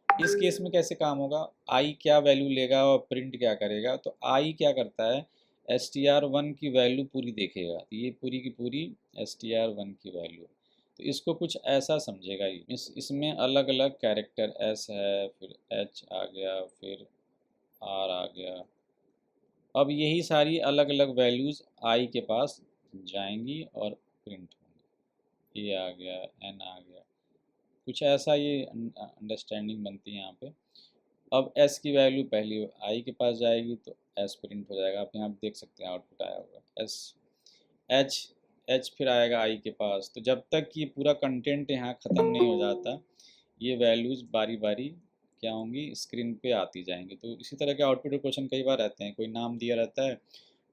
इस केस में कैसे काम होगा, आई क्या वैल्यू लेगा और प्रिंट क्या करेगा। तो आई क्या करता है, str1 की वैल्यू पूरी देखेगा। तो ये पूरी की पूरी str1 की वैल्यू। तो इसको कुछ ऐसा समझेगा ये। इसमें अलग अलग कैरेक्टर एस है, फिर एच आ गया, फिर आर आ गया। अब यही सारी अलग अलग वैल्यूज़ आई के पास जाएंगी और प्रिंट होंगी। ए आ गया, एन आ गया, कुछ ऐसा ये अंडरस्टैंडिंग बनती है यहाँ पे। अब एस की वैल्यू पहली आई के पास जाएगी तो एस प्रिंट हो जाएगा। आप यहाँ देख सकते हैं आउटपुट आया होगा एस। एच, एच फिर आएगा आई के पास। तो जब तक ये पूरा कंटेंट यहाँ ख़त्म नहीं हो जाता, ये वैल्यूज़ बारी बारी क्या होंगी, स्क्रीन पे आती जाएंगी। तो इसी तरह के आउटपुट क्वेश्चन कई बार रहते हैं। कोई नाम दिया रहता है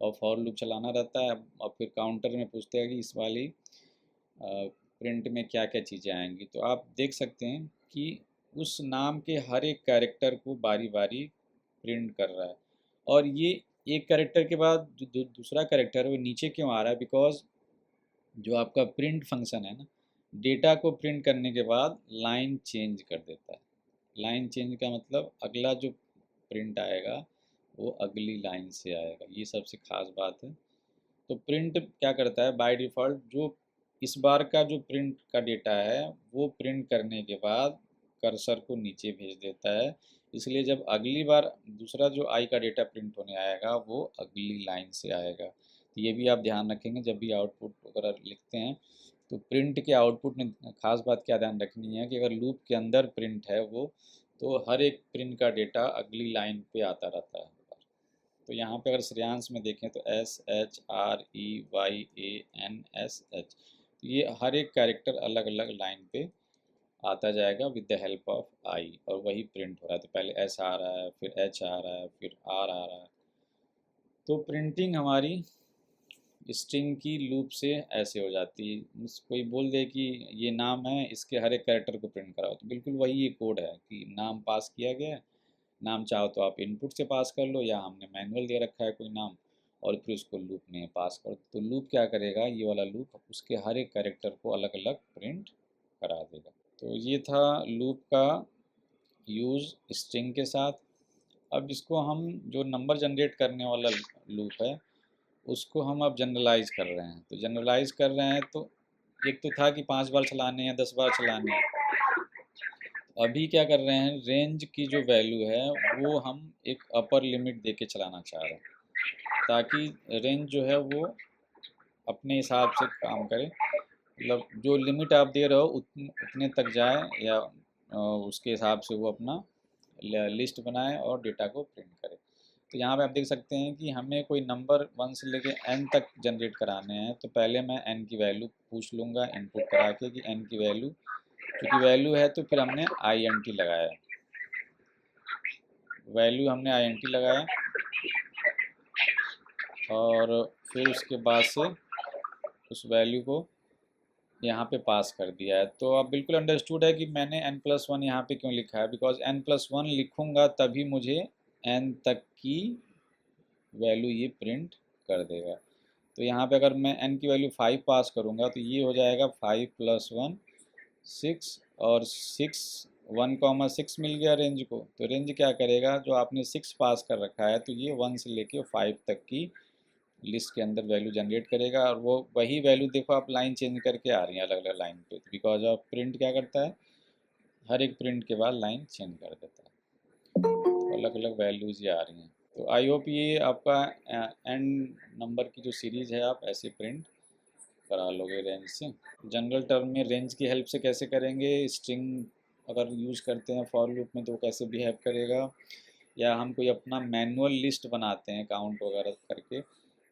और फॉर लूप चलाना रहता है, और फिर काउंटर में पूछते हैं कि इस वाली प्रिंट में क्या क्या चीज़ें आएंगी। तो आप देख सकते हैं कि उस नाम के हर एक कैरेक्टर को बारी बारी प्रिंट कर रहा है। और ये एक कैरेक्टर के बाद जो दूसरा कैरेक्टर है वो नीचे क्यों आ रहा है, बिकॉज जो आपका प्रिंट फंक्शन है ना, डेटा को प्रिंट करने के बाद लाइन चेंज कर देता है। लाइन चेंज का मतलब अगला जो प्रिंट आएगा वो अगली लाइन से आएगा, ये सबसे खास बात है। तो प्रिंट क्या करता है, बाय डिफ़ॉल्ट जो इस बार का जो प्रिंट का डेटा है वो प्रिंट करने के बाद कर्सर को नीचे भेज देता है। इसलिए जब अगली बार दूसरा जो आई का डेटा प्रिंट होने आएगा वो अगली लाइन से आएगा। तो ये भी आप ध्यान रखेंगे जब भी आउटपुट वगैरह लिखते हैं। तो प्रिंट के आउटपुट में खास बात क्या ध्यान रखनी है कि अगर लूप के अंदर प्रिंट है वो, तो हर एक प्रिंट का डेटा अगली लाइन पे आता रहता है। तो यहाँ पे अगर श्रेयांश में देखें तो SHREYANSH, ये हर एक कैरेक्टर अलग अलग लाइन पे आता जाएगा विद द हेल्प ऑफ आई, और वही प्रिंट हो रहा है। तो पहले एस आ रहा है, फिर एच आ रहा है, फिर आर आ रहा है। तो प्रिंटिंग हमारी स्ट्रिंग की लूप से ऐसे हो जाती है। कोई बोल दे कि ये नाम है, इसके हर एक कैरेक्टर को प्रिंट कराओ, तो बिल्कुल वही ये कोड है कि नाम पास किया गया है। नाम चाहो तो आप इनपुट से पास कर लो, या हमने मैनुअल दे रखा है कोई नाम, और फिर उसको लूप में पास कर। तो लूप क्या करेगा, ये वाला लूप उसके हर एक कैरेक्टर को अलग अलग प्रिंट करा देगा। तो ये था लूप का यूज़ स्ट्रिंग के साथ। अब इसको हम जो नंबर जनरेट करने वाला लूप है उसको हम अब जनरलाइज कर रहे हैं। तो जनरलाइज कर रहे हैं तो एक तो था कि 5 बार चलाने हैं, 10 बार चलाने हैं। अभी क्या कर रहे हैं, रेंज की जो वैल्यू है वो हम एक अपर लिमिट दे के चलाना चाह रहे हैं, ताकि रेंज जो है वो अपने हिसाब से काम करे। मतलब जो लिमिट आप दे रहे हो उतने तक जाए, या उसके हिसाब से वो अपना लिस्ट बनाए और डेटा को प्रिंट करे। तो यहाँ पे आप देख सकते हैं कि हमें कोई नंबर 1 से लेके n तक जनरेट कराने हैं। तो पहले मैं n की वैल्यू पूछ लूँगा इनपुट करा के कि n की वैल्यू, क्योंकि वैल्यू है तो फिर हमने int लगाया, वैल्यू हमने int लगाया, और फिर उसके बाद से उस वैल्यू को यहाँ पे पास कर दिया है। तो अब बिल्कुल अंडरस्टूड है कि मैंने n+1 यहाँ पे क्यों लिखा है, बिकॉज n+1 लिखूँगा तभी मुझे n तक की वैल्यू ये प्रिंट कर देगा। तो यहाँ पे अगर मैं n की वैल्यू 5 पास करूँगा तो ये हो जाएगा 5 + 1 6, और 1,6 मिल गया रेंज को। तो रेंज क्या करेगा, जो आपने 6 पास कर रखा है तो ये 1 से लेके 5 तक की लिस्ट के अंदर वैल्यू जनरेट करेगा। और वो वही वैल्यू देखो आप लाइन चेंज करके आ रही है अलग अलग लाइन पे, बिकॉज ऑफ प्रिंट क्या करता है, हर एक प्रिंट के बाद लाइन चेंज कर देता है। अलग अलग वैल्यूज़ ये आ रही हैं। तो आई होप ये आपका एंड नंबर की जो सीरीज़ है आप ऐसे प्रिंट करा लोगे रेंज से। जनरल टर्म में रेंज की हेल्प से कैसे करेंगे, स्ट्रिंग अगर यूज करते हैं फॉर लूप में तो वो कैसे बिहेव करेगा, या हम कोई अपना मैनुअल लिस्ट बनाते हैं काउंट वगैरह करके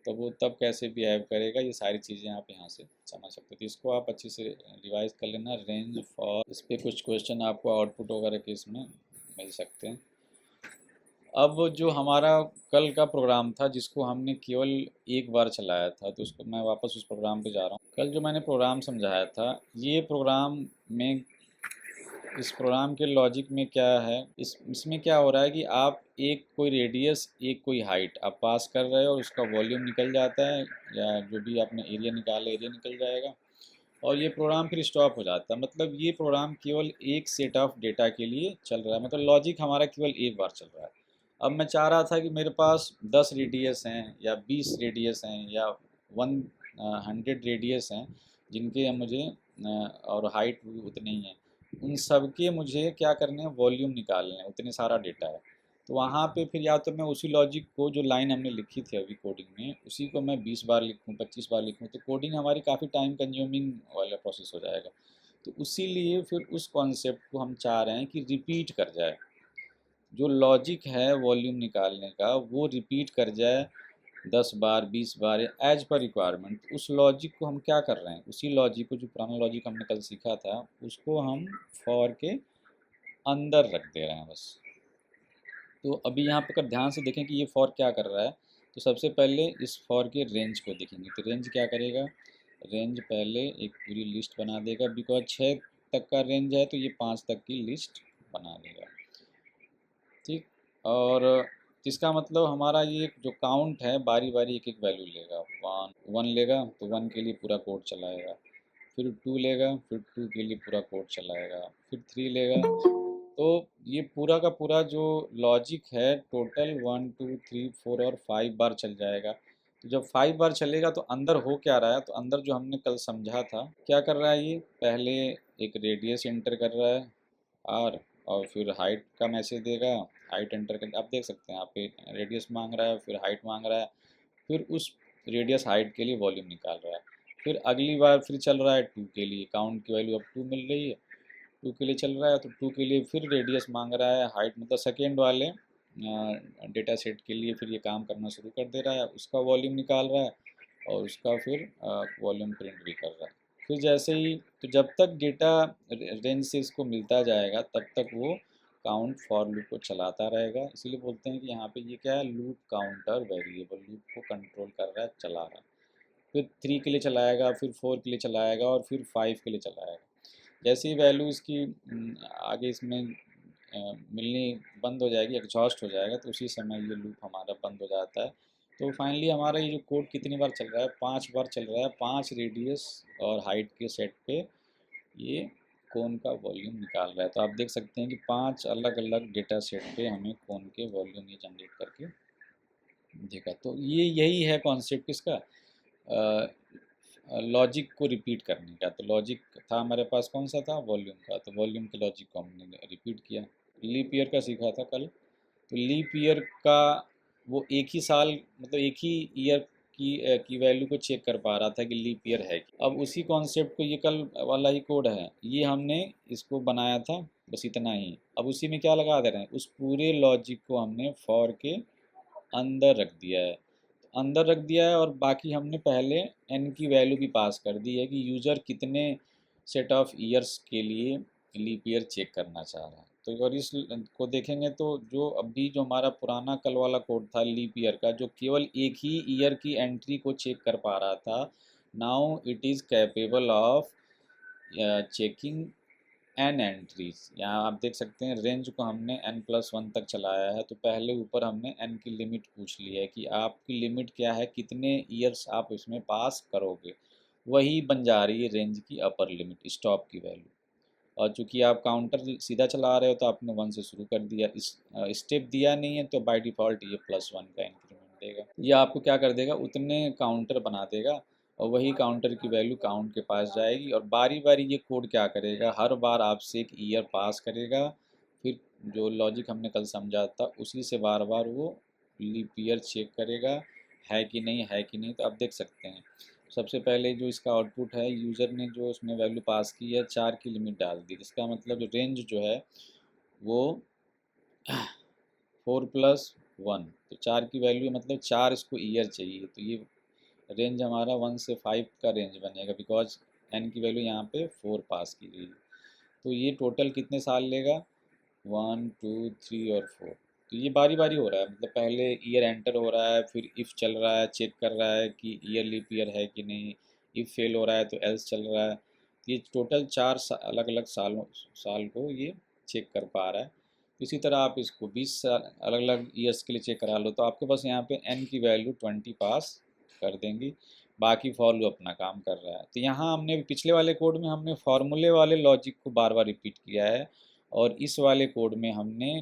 तो वो तब कैसे बिहेव करेगा, ये सारी चीज़ें आप यहाँ से समझ सकते हो। तो इसको आप अच्छे से रिवाइज कर लेना। रेंज फॉर, इस पर कुछ क्वेश्चन आपको आउटपुट वगैरह के इसमें मिल सकते हैं। अब जो हमारा कल का प्रोग्राम था जिसको हमने केवल एक बार चलाया था, तो उसको मैं वापस उस प्रोग्राम पे जा रहा हूँ। कल जो मैंने प्रोग्राम समझाया था, ये प्रोग्राम में, इस प्रोग्राम के लॉजिक में क्या है, इसमें क्या हो रहा है कि आप एक कोई रेडियस, एक कोई हाइट आप पास कर रहे हो और उसका वॉल्यूम निकल जाता है, या जो भी आपने एरिया निकाला एरिया निकल जाएगा और ये प्रोग्राम फिर स्टॉप हो जाता है। मतलब ये प्रोग्राम केवल एक सेट ऑफ डेटा के लिए चल रहा है, मतलब लॉजिक हमारा केवल एक बार चल रहा है। अब मैं चाह रहा था कि मेरे पास 10 रेडियस हैं या 20 रेडियस हैं या 100 रेडियस हैं जिनके मुझे और हाइट भी उतनी ही है, उन सब के मुझे क्या करने हैं, वॉल्यूम निकालने हैं, उतने सारा डेटा है। तो वहाँ पे फिर या तो मैं उसी लॉजिक को जो लाइन हमने लिखी थी अभी कोडिंग में, उसी को मैं 20 बार लिखूँ 25 बार लिखूँ, तो कोडिंग हमारी काफ़ी टाइम कंज्यूमिंग वाला प्रोसेस हो जाएगा। तो इसीलिए फिर उस कॉन्सेप्ट को हम चाह रहे हैं कि रिपीट कर जाए, जो लॉजिक है वॉल्यूम निकालने का वो रिपीट कर जाए 10 बार 20 बार एज पर रिक्वायरमेंट। उस लॉजिक को हम क्या कर रहे हैं, उसी लॉजिक को, जो पुराना लॉजिक हमने कल सीखा था, उसको हम फॉर के अंदर रख दे रहे हैं बस। तो अभी यहाँ पे अगर ध्यान से देखें कि ये फॉर क्या कर रहा है, तो सबसे पहले इस फॉर के रेंज को देखेंगे। तो रेंज क्या करेगा, रेंज पहले एक पूरी लिस्ट बना देगा, बिकॉज 6 तक का रेंज है तो ये 5 तक की लिस्ट बना देगा, ठीक। और इसका मतलब हमारा ये जो काउंट है बारी बारी एक एक वैल्यू लेगा। वन लेगा तो 1 के लिए पूरा कोड चलाएगा, फिर 2 लेगा, फिर 2 के लिए पूरा कोड चलाएगा, फिर 3 लेगा। तो ये पूरा का पूरा जो लॉजिक है टोटल 1 2 3 4 और 5 बार चल जाएगा। तो जब 5 बार चलेगा तो अंदर हो क्या रहा है, तो अंदर जो हमने कल समझा था क्या कर रहा है, ये पहले एक रेडियस एंटर कर रहा है आर, और फिर हाइट का मैसेज देगा, हाइट एंटर कर, आप देख सकते हैं यहाँ पे रेडियस मांग रहा है, फिर हाइट मांग रहा है, फिर उस रेडियस हाइट के लिए वॉल्यूम निकाल रहा है। फिर अगली बार फिर चल रहा है 2 के लिए, काउंट की वैल्यू अब 2 मिल रही है, 2 के लिए चल रहा है, तो 2 के लिए फिर रेडियस मांग रहा है, हाइट मतलब सेकेंड वाले डेटा सेट के लिए फिर ये काम करना शुरू कर दे रहा है, उसका वॉल्यूम निकाल रहा है और उसका फिर वॉल्यूम प्रिंट भी कर रहा है। फिर जैसे ही, तो जब तक डेटा रेंज से इसको मिलता जाएगा तब तक वो काउंट फॉर लूप को चलाता रहेगा। इसीलिए बोलते हैं कि यहाँ पे ये क्या है, लूप काउंटर वेरिएबल लूप को कंट्रोल कर रहा है, चला रहा है। फिर 3 के लिए चलाएगा, फिर 4 के लिए चलाएगा और फिर 5 के लिए चलाएगा। जैसे ही वैल्यू इसकी आगे इसमें मिलनी बंद हो जाएगी, एग्जॉस्ट हो जाएगा, तो उसी समय ये लूप हमारा बंद हो जाता है। तो फाइनली हमारा ये जो कोड कितनी बार चल रहा है, 5 बार चल रहा है, 5 रेडियस और हाइट के सेट पे ये कोन का वॉल्यूम निकाल रहा है। तो आप देख सकते हैं कि 5 अलग अलग डेटा सेट पे हमें कोन के वॉल्यूम ये जनरेट करके देखा। तो ये यही है कॉन्सेप्ट किसका, लॉजिक को रिपीट करने का। तो लॉजिक था हमारे पास कौन सा था, वॉल्यूम का, तो वॉल्यूम के लॉजिक को हमने रिपीट किया। लीप ईयर का सीखा था कल, तो लीप ईयर का वो एक ही साल, मतलब एक ही ईयर की वैल्यू को चेक कर पा रहा था कि लीप ईयर है। अब उसी कॉन्सेप्ट को, ये कल वाला ही कोड है, ये हमने इसको बनाया था, बस इतना ही। अब उसी में क्या लगा दे रहे हैं, उस पूरे लॉजिक को हमने फॉर के अंदर रख दिया है, अंदर रख दिया है। और बाकी हमने पहले एन की वैल्यू भी पास कर दी है कि यूज़र कितने सेट ऑफ ईयर्स के लिए लीप ईयर चेक करना चाह रहा है। तो और इस को देखेंगे तो जो अभी जो हमारा पुराना कल वाला कोड था लीप ईयर का, जो केवल एक ही ईयर की एंट्री को चेक कर पा रहा था, now it is capable of checking n entries. यहाँ आप देख सकते हैं रेंज को हमने n+1 तक चलाया है, तो पहले ऊपर हमने n की लिमिट पूछ ली है कि आपकी लिमिट क्या है, कितने ईयर्स आप इसमें पास करोगे, वही बन जा रही है रेंज की अपर लिमिट, स्टॉप की वैल्यू। और चूंकि आप काउंटर सीधा चला रहे हो तो आपने 1 से शुरू कर दिया, इस स्टेप दिया नहीं है, तो बाय डिफ़ॉल्ट ये +1 का इंक्रीमेंट देगा। ये आपको क्या कर देगा, उतने काउंटर बना देगा और वही काउंटर की वैल्यू काउंट के पास जाएगी। और बारी बारी ये कोड क्या करेगा, हर बार आपसे एक ईयर पास करेगा, फिर जो लॉजिक हमने कल समझा था उसी से बार बार वो लीप ईयर चेक करेगा है कि नहीं, है कि नहीं। तो आप देख सकते हैं सबसे पहले जो इसका आउटपुट है, यूज़र ने जो उसमें वैल्यू पास की है 4 की लिमिट डाल दी, इसका मतलब जो रेंज जो है वो 4+1, तो 4 की वैल्यू मतलब 4 इसको ईयर चाहिए, तो ये रेंज हमारा 1 से 5 का रेंज बनेगा, बिकॉज एन की वैल्यू यहाँ पे 4 पास की गई। तो ये टोटल कितने साल लेगा, 1 2 3 और 4। तो ये बारी बारी हो रहा है, मतलब पहले ईयर एंटर हो रहा है, फिर इफ़ चल रहा है, चेक कर रहा है कि ईयर लीप ईयर है कि नहीं, इफ़ फेल हो रहा है तो एल्स चल रहा है। तो ये टोटल 4 अलग अलग साल को ये चेक कर पा रहा है। इसी तरह आप इसको 20 साल अलग अलग ईयर्स के लिए चेक करा लो, तो आपके पास यहाँ पे एन की वैल्यू 20 पास कर देंगी, बाकी फॉर लूप अपना काम कर रहा है। तो यहाँ हमने पिछले वाले कोड में हमने फार्मूले वाले लॉजिक को बार बार रिपीट किया है, और इस वाले कोड में हमने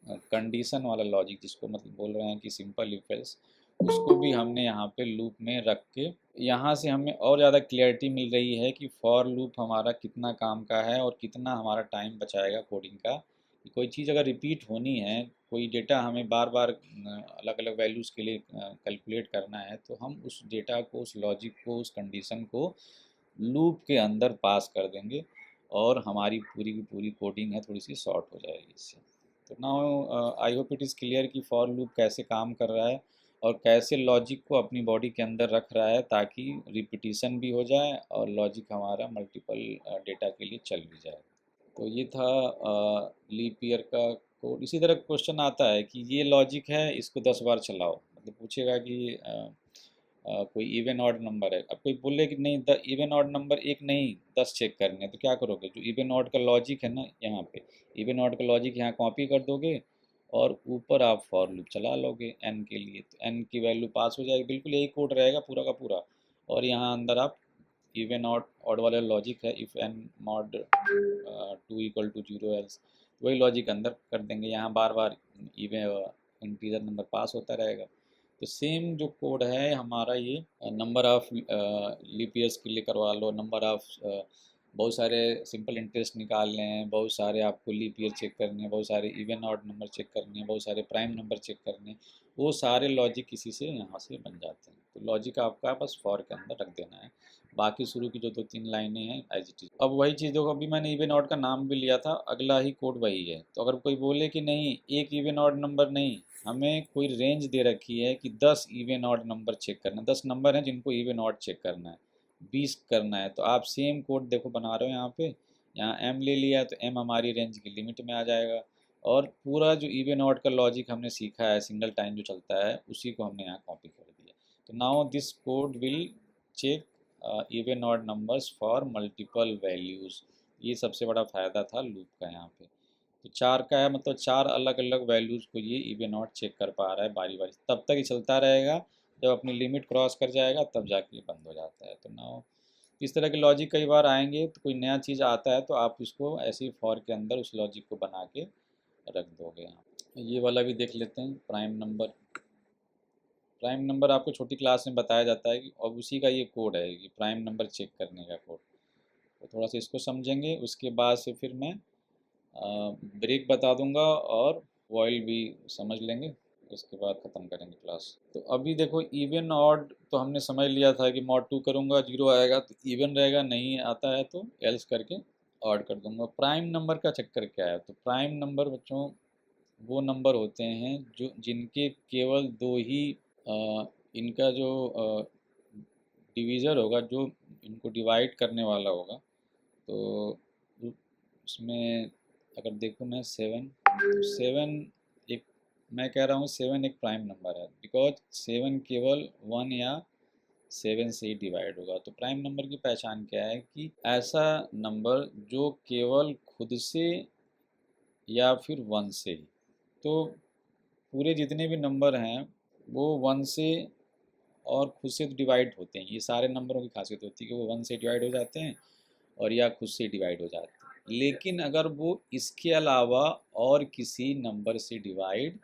कंडीशन वाला लॉजिक, जिसको मतलब बोल रहे हैं कि सिंपल इफ एल्स, उसको भी हमने यहाँ पे लूप में रख के, यहाँ से हमें और ज़्यादा क्लियरिटी मिल रही है कि फॉर लूप हमारा कितना काम का है और कितना हमारा टाइम बचाएगा कोडिंग का। कोई चीज़ अगर रिपीट होनी है, कोई डेटा हमें बार बार अलग अलग वैल्यूज़ के लिए कैलकुलेट करना है, तो हम उस डेटा को, उस लॉजिक को, उस कंडीशन को लूप के अंदर पास कर देंगे, और हमारी पूरी की पूरी कोडिंग है थोड़ी सी शॉर्ट हो जाएगी इससे। तो now I hope it is clear कि फॉर लूप कैसे काम कर रहा है और कैसे लॉजिक को अपनी बॉडी के अंदर रख रहा है, ताकि रिपीटिशन भी हो जाए और लॉजिक हमारा मल्टीपल डेटा के लिए चल भी जाए। तो ये था लीप ईयर का कोड। इसी तरह क्वेश्चन आता है कि ये लॉजिक है, इसको 10 बार चलाओ, मतलब पूछेगा कि कोई इवन ऑड नंबर है। अब कोई बोले कि नहीं, द इवन ऑड नंबर एक नहीं 10 चेक करने हैं, तो क्या करोगे, जो इवन ऑड का लॉजिक है ना, यहाँ पे इवन ऑड का लॉजिक यहाँ कॉपी कर दोगे, और ऊपर आप फॉर लूप चला लोगे एन के लिए, तो एन की वैल्यू पास हो जाएगी। बिल्कुल यही कोड रहेगा पूरा का पूरा, और यहाँ अंदर आप इवन ऑड वाला लॉजिक है, इफ़ एन मॉड 2 = 0 एल्स, वही लॉजिक अंदर कर देंगे। यहाँ बार बार इवन इंटीजर नंबर पास होता रहेगा। तो सेम जो कोड है हमारा, ये नंबर ऑफ लीप ईयर्स के लिए करवा लो, नंबर ऑफ बहुत सारे सिंपल इंटरेस्ट निकालने हैं, बहुत सारे आपको लीप ईयर चेक करने हैं, बहुत सारे इवन ऑड नंबर चेक करने हैं, बहुत सारे प्राइम नंबर चेक करने हैं, वो सारे लॉजिक किसी से यहाँ से बन जाते हैं। तो लॉजिक आपका बस फॉर के अंदर रख देना है, बाकी शुरू की जो 2-3 लाइनें हैं एज इट इज। अब वही चीज़ देखो, अभी मैंने इवन ऑड का नाम भी लिया था, अगला ही कोड वही है। तो अगर कोई बोले कि नहीं एक इवन ऑड नंबर नहीं, हमें कोई रेंज दे रखी है कि 10 इवन ऑड नंबर चेक करना, 10 नंबर हैं जिनको इवन ऑड चेक करना है, 20 करना है, तो आप सेम कोड देखो बना रहे हो यहाँ पे। यहाँ एम ले लिया है, तो एम हमारी रेंज की लिमिट में आ जाएगा, और पूरा जो इवन ऑड का लॉजिक हमने सीखा है सिंगल टाइम जो चलता है, उसी को हमने यहाँ कॉपी कर दिया। तो now this code will check even odd numbers for multiple values. ये सबसे बड़ा फ़ायदा था लूप का यहाँ पे। तो 4 का है, मतलब 4 अलग अलग वैल्यूज़ को ये इवन ऑड चेक कर पा रहा है बारी बारी, तब तक ये चलता रहेगा, जब अपनी लिमिट क्रॉस कर जाएगा तब जाके ये बंद हो जाता है। तो नाउ इस तरह के लॉजिक कई बार आएंगे, तो कोई नया चीज़ आता है तो आप इसको ऐसे ही फॉर के अंदर उस लॉजिक को बना के रख दोगे। ये वाला भी देख लेते हैं, प्राइम नंबर। प्राइम नंबर आपको छोटी क्लास में बताया जाता है कि, और उसी का ये कोड है, ये प्राइम नंबर चेक करने का कोड। तो थोड़ा सा इसको समझेंगे, उसके बाद से फिर मैं ब्रेक बता दूंगा, और वॉइल भी समझ लेंगे, उसके बाद ख़त्म करेंगे क्लास। तो अभी देखो इवन ऑड तो हमने समझ लिया था कि मॉड 2 करूँगा 0 आएगा तो इवन रहेगा, नहीं आता है तो एल्स करके ऑड कर दूंगा। प्राइम नंबर का चक्कर क्या है, तो प्राइम नंबर बच्चों वो नंबर होते हैं जो जिनके केवल दो ही इनका जो डिवीज़र होगा, जो इनको डिवाइड करने वाला होगा। तो उसमें अगर देखूँ मैं 7, तो 7 एक, मैं कह रहा हूँ 7 एक प्राइम नंबर है, बिकॉज 7 केवल 1 या 7 से ही डिवाइड होगा। तो प्राइम नंबर की पहचान क्या है कि ऐसा नंबर जो केवल खुद से या फिर 1 से ही, तो पूरे जितने भी नंबर हैं वो 1 से और खुद से डिवाइड होते हैं। ये सारे नंबरों की खासियत होती है कि वो 1 से डिवाइड हो जाते हैं और या खुद से डिवाइड हो जाते हैं। लेकिन अगर वो इसके अलावा और किसी नंबर से डिवाइड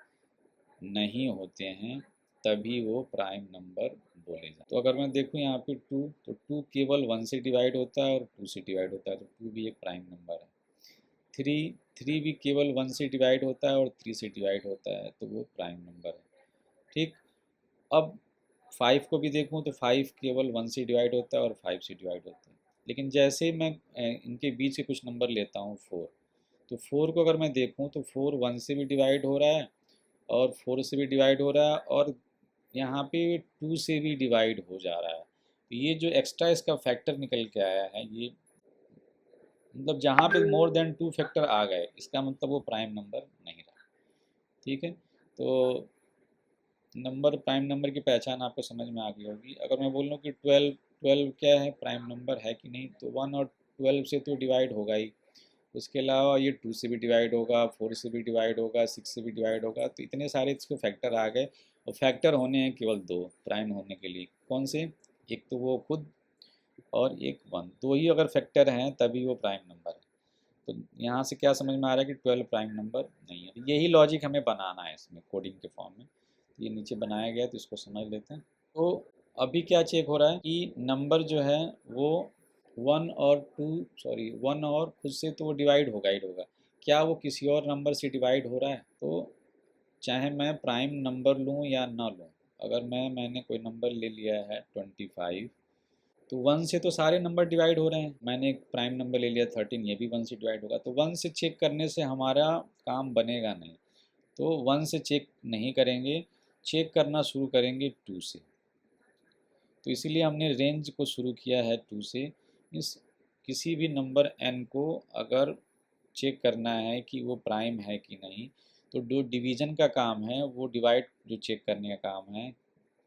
नहीं होते हैं, तभी वो प्राइम नंबर बोले जाते हैं। तो अगर मैं देखूँ यहाँ पे 2, तो 2 केवल 1 से डिवाइड होता है और 2 से डिवाइड होता है, तो 2 भी एक प्राइम नंबर है। थ्री भी केवल 1 से डिवाइड होता है और 3 से डिवाइड होता है, तो वो प्राइम नंबर है। ठीक, अब 5 को भी देखूं तो 5 केवल 1 से डिवाइड होता है और 5 से डिवाइड होता है। लेकिन जैसे मैं इनके बीच के कुछ नंबर लेता हूँ 4, तो 4 को अगर मैं देखूं तो 4 1 से भी डिवाइड हो रहा है और 4 से भी डिवाइड हो रहा है और यहाँ पे 2 से भी डिवाइड हो जा रहा है। तो ये जो एक्स्ट्रा इसका फैक्टर निकल के आया है, ये मतलब जहाँ पे मोर देन 2 फैक्टर आ गए, इसका मतलब वो प्राइम नंबर नहीं रहा। ठीक है, तो नंबर, प्राइम नंबर की पहचान आपको समझ में आ गई होगी। अगर मैं बोल लूँ कि 12 क्या है, प्राइम नंबर है कि नहीं, तो 1 और 12 से तो डिवाइड होगा ही, उसके अलावा ये 2 से भी डिवाइड होगा, 4 से भी डिवाइड होगा, 6 से भी डिवाइड होगा। तो इतने सारे इसके फैक्टर आ गए, और फैक्टर होने हैं केवल 2 प्राइम होने के लिए। कौन से? एक तो वो खुद और एक 1, दो ही अगर फैक्टर हैं तभी वो प्राइम नंबर है। तो यहाँ से क्या समझ में आ रहा है कि 12 प्राइम नंबर नहीं है। यही लॉजिक हमें बनाना है इसमें कोडिंग के फॉर्म में। तो ये नीचे बनाया गया है, तो इसको समझ लेते हैं। तो अभी क्या चेक हो रहा है कि नंबर जो है वो 1 और खुद से तो वो डिवाइड होगा ही होगा। क्या वो किसी और नंबर से डिवाइड हो रहा है? तो चाहे मैं प्राइम नंबर लूँ या ना लूँ, अगर मैंने कोई नंबर ले लिया है 25, तो 1 से तो सारे नंबर डिवाइड हो रहे हैं। मैंने एक प्राइम नंबर ले लिया 13, ये भी 1 से डिवाइड होगा। तो 1 से चेक करने से हमारा काम बनेगा नहीं, तो 1 से चेक नहीं करेंगे, चेक करना शुरू करेंगे 2 से। तो इसीलिए हमने रेंज को शुरू किया है 2 से। इस किसी भी नंबर n को अगर चेक करना है कि वो प्राइम है कि नहीं, तो जो डिवीज़न का काम है, वो डिवाइड जो चेक करने का काम है,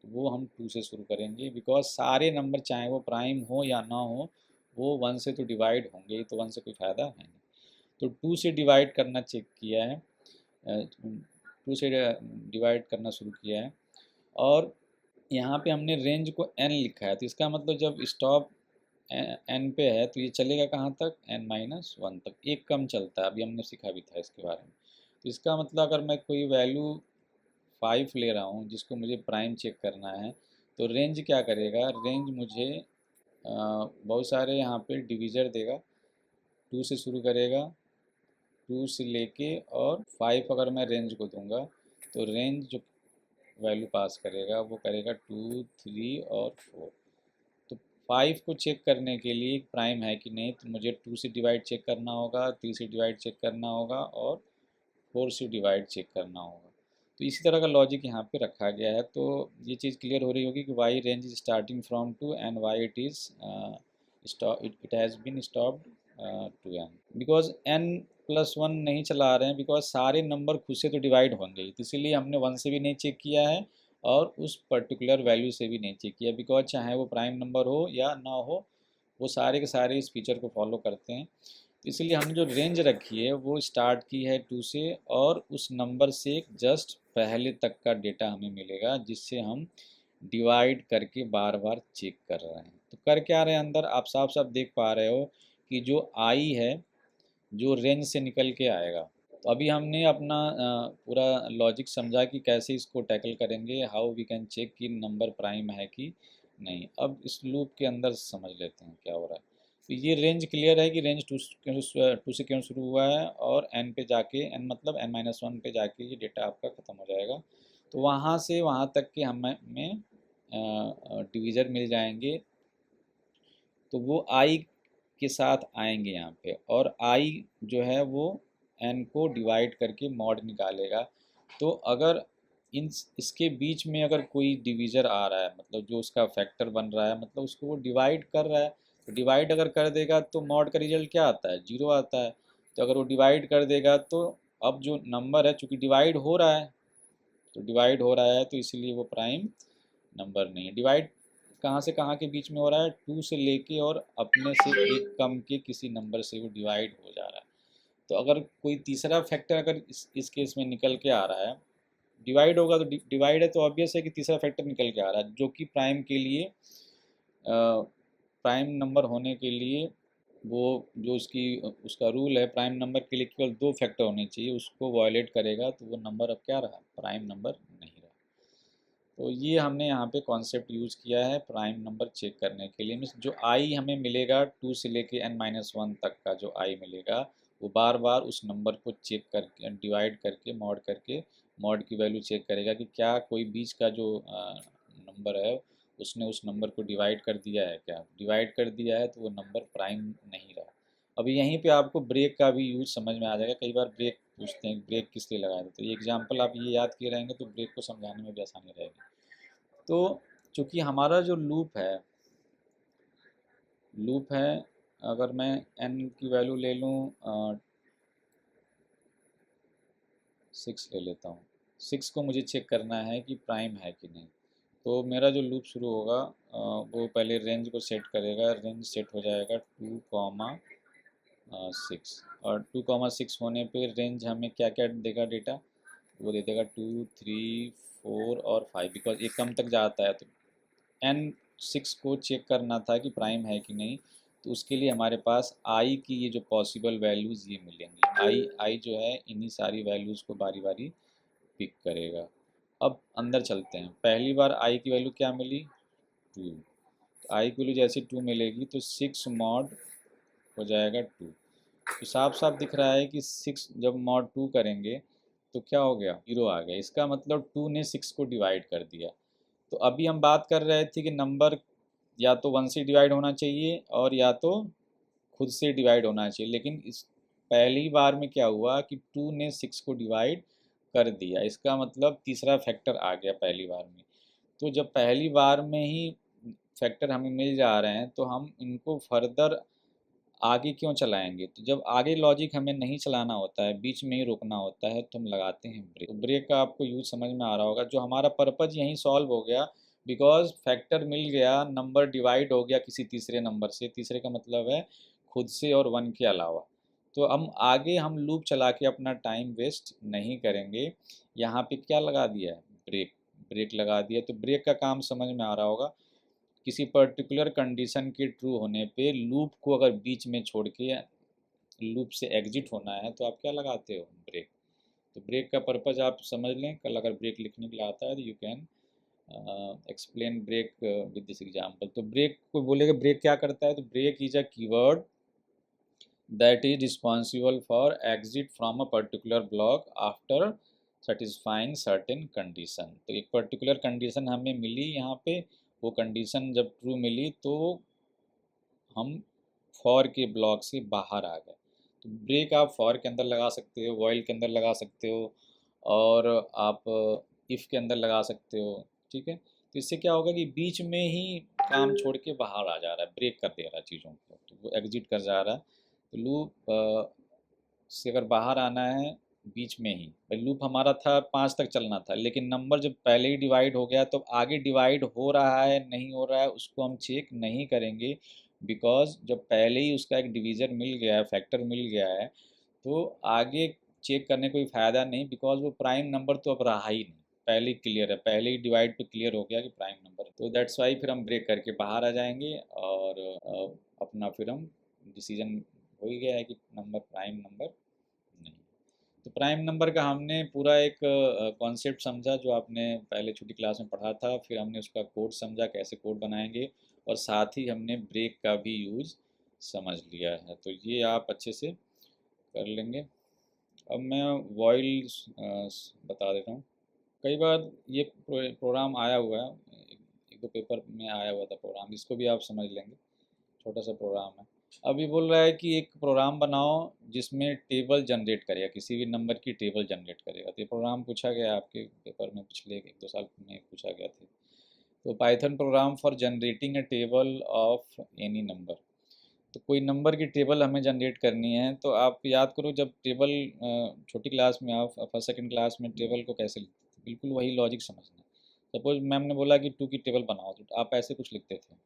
वो हम 2 से शुरू करेंगे। बिकॉज सारे नंबर चाहे वो प्राइम हो या ना हो, वो 1 से तो डिवाइड होंगे ही, तो 1 से कोई फ़ायदा है नहीं। तो 2 से डिवाइड करना चेक किया है, 2 से डिवाइड करना शुरू किया है। और यहाँ पे हमने रेंज को n लिखा है, तो इसका मतलब जब स्टॉप n पे है तो ये चलेगा कहाँ तक? n-1 तक, एक कम चलता है। अभी हमने सीखा भी था इसके बारे में। तो इसका मतलब अगर मैं कोई वैल्यू 5 ले रहा हूँ जिसको मुझे प्राइम चेक करना है, तो रेंज क्या करेगा? रेंज मुझे बहुत सारे यहाँ पे डिवीज़र देगा। 2 से शुरू करेगा, 2 से लेके और 5 अगर मैं रेंज को दूंगा, तो रेंज जो वैल्यू पास करेगा वो करेगा 2, 3 और 4। तो 5 को चेक करने के लिए प्राइम है कि नहीं, तो मुझे 2 से डिवाइड चेक करना होगा, 3 से डिवाइड चेक करना होगा और 4 से डिवाइड चेक करना होगा। तो इसी तरह का लॉजिक यहाँ पे रखा गया है। तो ये चीज़ क्लियर हो रही होगी कि why range is starting from 2 and why it is it has been stopped to n. Because n+1 नहीं चला रहे हैं, बिकॉज सारे नंबर खुद से तो डिवाइड होंगे ही, तो इसीलिए हमने 1 से भी नहीं चेक किया है और उस पर्टिकुलर वैल्यू से भी नहीं चेक किया। बिकॉज चाहे वो प्राइम नंबर हो या ना हो, वो सारे के सारे इस फीचर को फॉलो करते हैं। तो इसलिए हमने जो रेंज रखी है वो स्टार्ट की है 2 से, और उस नंबर से जस्ट पहले तक का डेटा हमें मिलेगा, जिससे हम डिवाइड करके बार बार चेक कर रहे हैं। तो कर क्या रहे हैं अंदर, आप साफ साफ देख पा रहे हो कि जो आई है जो रेंज से निकल के आएगा। तो अभी हमने अपना पूरा लॉजिक समझा कि कैसे इसको टैकल करेंगे, हाउ वी कैन चेक कि नंबर प्राइम है कि नहीं। अब इस लूप के अंदर समझ लेते हैं क्या हो रहा है। तो ये रेंज क्लियर है कि रेंज 2 से क्यों शुरू हुआ है, और n पे जाके, n मतलब n-1 पे जाके ये डेटा आपका ख़त्म हो जाएगा। तो वहाँ से वहाँ तक के हमें डिवीज़र मिल जाएंगे, तो वो आई के साथ आएंगे यहाँ पे, और आई जो है वो n को डिवाइड करके मॉड निकालेगा। तो अगर इसके बीच में अगर कोई डिवीज़र आ रहा है, मतलब जो उसका फैक्टर बन रहा है, मतलब उसको वो डिवाइड कर रहा है, तो डिवाइड अगर कर देगा तो मॉड का रिजल्ट क्या आता है? 0 आता है। तो अगर वो डिवाइड कर देगा तो अब जो नंबर है, चूँकि डिवाइड हो रहा है, तो डिवाइड हो रहा है तो इसलिए वो प्राइम नंबर नहीं है। डिवाइड कहाँ से कहाँ के बीच में हो रहा है? 2 से लेके और अपने से एक कम के किसी नंबर से वो डिवाइड हो जा रहा है। तो अगर कोई तीसरा फैक्टर अगर इस केस में निकल के आ रहा है, डिवाइड होगा तो डिवाइड है, तो ऑब्वियस है कि तीसरा फैक्टर निकल के आ रहा है, जो कि प्राइम के लिए, प्राइम नंबर होने के लिए, वो जो उसका रूल है, प्राइम नंबर के लिए केवल 2 फैक्टर होने चाहिए, उसको वायलेट करेगा, तो वो नंबर अब क्या रहा? प्राइम नंबर नहीं रहा। तो ये हमने यहाँ पे कॉन्सेप्ट यूज़ किया है प्राइम नंबर चेक करने के लिए। मीन्स जो आई हमें मिलेगा 2 से लेके n-1 तक का जो आई मिलेगा, वो बार बार उस नंबर को चेक करके, डिवाइड करके, मॉड करके, मॉड की वैल्यू चेक करेगा कि क्या कोई बीच का जो नंबर है उसने उस नंबर को डिवाइड कर दिया है। क्या डिवाइड कर दिया है तो वो नंबर प्राइम नहीं रहा। अब यहीं पे आपको ब्रेक का भी यूज समझ में आ जाएगा। कई बार ब्रेक पूछते हैं, ब्रेक किस लिए लगाए थे, तो ये एग्जाम्पल आप ये याद किए रहेंगे तो ब्रेक को समझाने में भी आसानी रहेगी। तो चूँकि हमारा जो लूप है, अगर मैं n की वैल्यू ले लूँ 6 ले लेता हूँ। 6 को मुझे चेक करना है कि प्राइम है कि नहीं। तो मेरा जो लूप शुरू होगा वो पहले रेंज को सेट करेगा। रेंज सेट हो जाएगा 2,6 और 2,6 होने पे रेंज हमें क्या क्या देगा डेटा, वो दे देगा 2, 3, 4 और 5, बिकॉज ये कम तक जाता है। तो एन 6 को चेक करना था कि प्राइम है कि नहीं। तो उसके लिए हमारे पास आई की ये जो पॉसिबल वैल्यूज़ ये मिलेंगी। आई जो है इन्हीं सारी वैल्यूज़ को बारी बारी पिक करेगा। अब अंदर चलते हैं। पहली बार आई की वैल्यू क्या मिली, 2। तो आई की वैल्यू जैसे 2 मिलेगी तो 6 मॉड हो जाएगा 2। तो साफ साफ दिख रहा है कि 6 जब मॉड 2 करेंगे तो क्या हो गया, 0 आ गया। इसका मतलब 2 ने 6 को डिवाइड कर दिया। तो अभी हम बात कर रहे थे कि नंबर या तो 1 से डिवाइड होना चाहिए और या तो खुद से डिवाइड होना चाहिए, लेकिन इस पहली बार में क्या हुआ कि 2 ने 6 को डिवाइड कर दिया। इसका मतलब तीसरा फैक्टर आ गया पहली बार में। तो जब पहली बार में ही फैक्टर हमें मिल जा रहे हैं तो हम इनको फर्दर आगे क्यों चलाएंगे। तो जब आगे लॉजिक हमें नहीं चलाना होता है, बीच में ही रोकना होता है, तो हम लगाते हैं ब्रेक। तो ब्रेक का आपको यूज समझ में आ रहा होगा। जो हमारा पर्पज़ यहीं सॉल्व हो गया, बिकॉज फैक्टर मिल गया, नंबर डिवाइड हो गया किसी तीसरे नंबर से। तीसरे का मतलब है खुद से और 1 के अलावा। तो हम लूप चला के अपना टाइम वेस्ट नहीं करेंगे। यहाँ पे क्या लगा दिया है, ब्रेक। ब्रेक लगा दिया। तो ब्रेक का काम समझ में आ रहा होगा। किसी पर्टिकुलर कंडीशन के ट्रू होने पे लूप को अगर बीच में छोड़ के लूप से एग्जिट होना है तो आप क्या लगाते हो, ब्रेक। तो ब्रेक का पर्पज़ आप समझ लें। कल अगर ब्रेक लिखने के लिए आता है तो you can explain break with this example. तो ब्रेक को बोलेगा ब्रेक क्या करता है, तो break is a keyword that is responsible for exit from a particular block after satisfying certain condition. तो एक पर्टिकुलर कंडीशन हमें मिली यहाँ पे, वो कंडीशन जब ट्रू मिली तो हम फॉर के ब्लॉक से बाहर आ गए। तो ब्रेक आप फॉर के अंदर लगा सकते हो, व्हाइल के अंदर लगा सकते हो और आप इफ़ के अंदर लगा सकते हो। ठीक है। तो इससे क्या होगा कि बीच में ही काम छोड़ के बाहर आ जा रहा है, ब्रेक कर दे रहा है चीज़ों को, तो वो एग्जिट कर जा रहा है। तो लूप से अगर बाहर आना है बीच में ही, भाई लूप हमारा था 5 तक चलना था, लेकिन नंबर जब पहले ही डिवाइड हो गया तो आगे डिवाइड हो रहा है नहीं हो रहा है उसको हम चेक नहीं करेंगे। बिकॉज जब पहले ही उसका एक डिवीज़र मिल गया है, फैक्टर मिल गया है, तो आगे चेक करने कोई फ़ायदा नहीं। बिकॉज वो प्राइम नंबर तो अब रहा ही नहीं, पहले ही क्लियर है, पहले ही डिवाइड पे क्लियर हो गया कि प्राइम नंबर। तो दैट्स वाई फिर हम ब्रेक करके बाहर आ जाएंगे और अपना फिर हम डिसीजन हो ही गया है कि नंबर प्राइम नंबर नहीं। तो प्राइम नंबर का हमने पूरा एक कॉन्सेप्ट समझा जो आपने पहले छोटी क्लास में पढ़ा था। फिर हमने उसका कोड समझा, कैसे कोड बनाएंगे, और साथ ही हमने ब्रेक का भी यूज़ समझ लिया है। तो ये आप अच्छे से कर लेंगे। अब मैं वॉइल बता देता हूँ। कई बार ये प्रोग्राम आया हुआ है, एक दो पेपर में आया हुआ था प्रोग्राम, इसको भी आप समझ लेंगे। छोटा सा प्रोग्राम है। अभी बोल रहा है कि एक प्रोग्राम बनाओ जिसमें टेबल जनरेट करेगा, किसी भी नंबर की टेबल जनरेट करेगा। तो ये प्रोग्राम पूछा गया आपके पेपर में, पिछले 1-2 साल में पूछा गया था। तो Python programme for generating a table of any number. तो कोई नंबर की टेबल हमें जनरेट करनी है। तो आप याद करो जब टेबल छोटी क्लास में, आप फर्स्ट सेकंड क्लास में टेबल को कैसे लिखते थे, बिल्कुल वही लॉजिक समझना। सपोज मैम ने बोला कि 2 की टेबल बनाओ, तो आप ऐसे कुछ लिखते थे,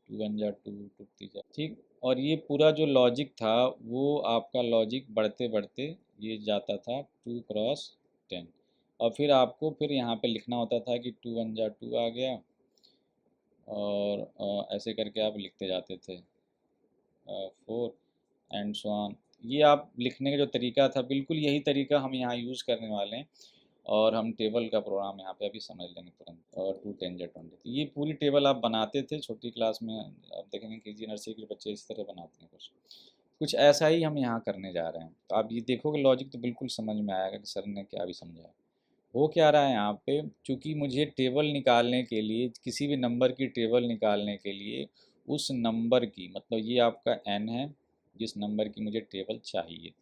2 1 जा 2, 2 3 जा, ठीक। और ये पूरा जो लॉजिक था वो आपका लॉजिक बढ़ते बढ़ते ये जाता था 2 क्रॉस 10। और फिर आपको फिर यहाँ पे लिखना होता था कि 2 1 जा 2 आ गया, और ऐसे करके आप लिखते जाते थे 4 एंड सो ऑन। ये आप लिखने का जो तरीका था, बिल्कुल यही तरीका हम यहाँ यूज़ करने वाले हैं। और हम टेबल का प्रोग्राम यहाँ पे अभी समझ लेंगे तुरंत। और 2 10 जा 20, तो ये पूरी टेबल आप बनाते थे छोटी क्लास में। आप देखेंगे कि जी नर्सरी के बच्चे इस तरह बनाते हैं कुछ। कुछ ऐसा ही हम यहाँ करने जा रहे हैं। तो आप ये देखोगे लॉजिक तो बिल्कुल समझ में आएगा कि सर ने क्या भी समझाया। हो क्या रहा है यहाँ पे, चूँकि मुझे टेबल निकालने के लिए, किसी भी नंबर की टेबल निकालने के लिए उस नंबर की, मतलब ये आपका n है, जिस नंबर की मुझे टेबल चाहिए थी,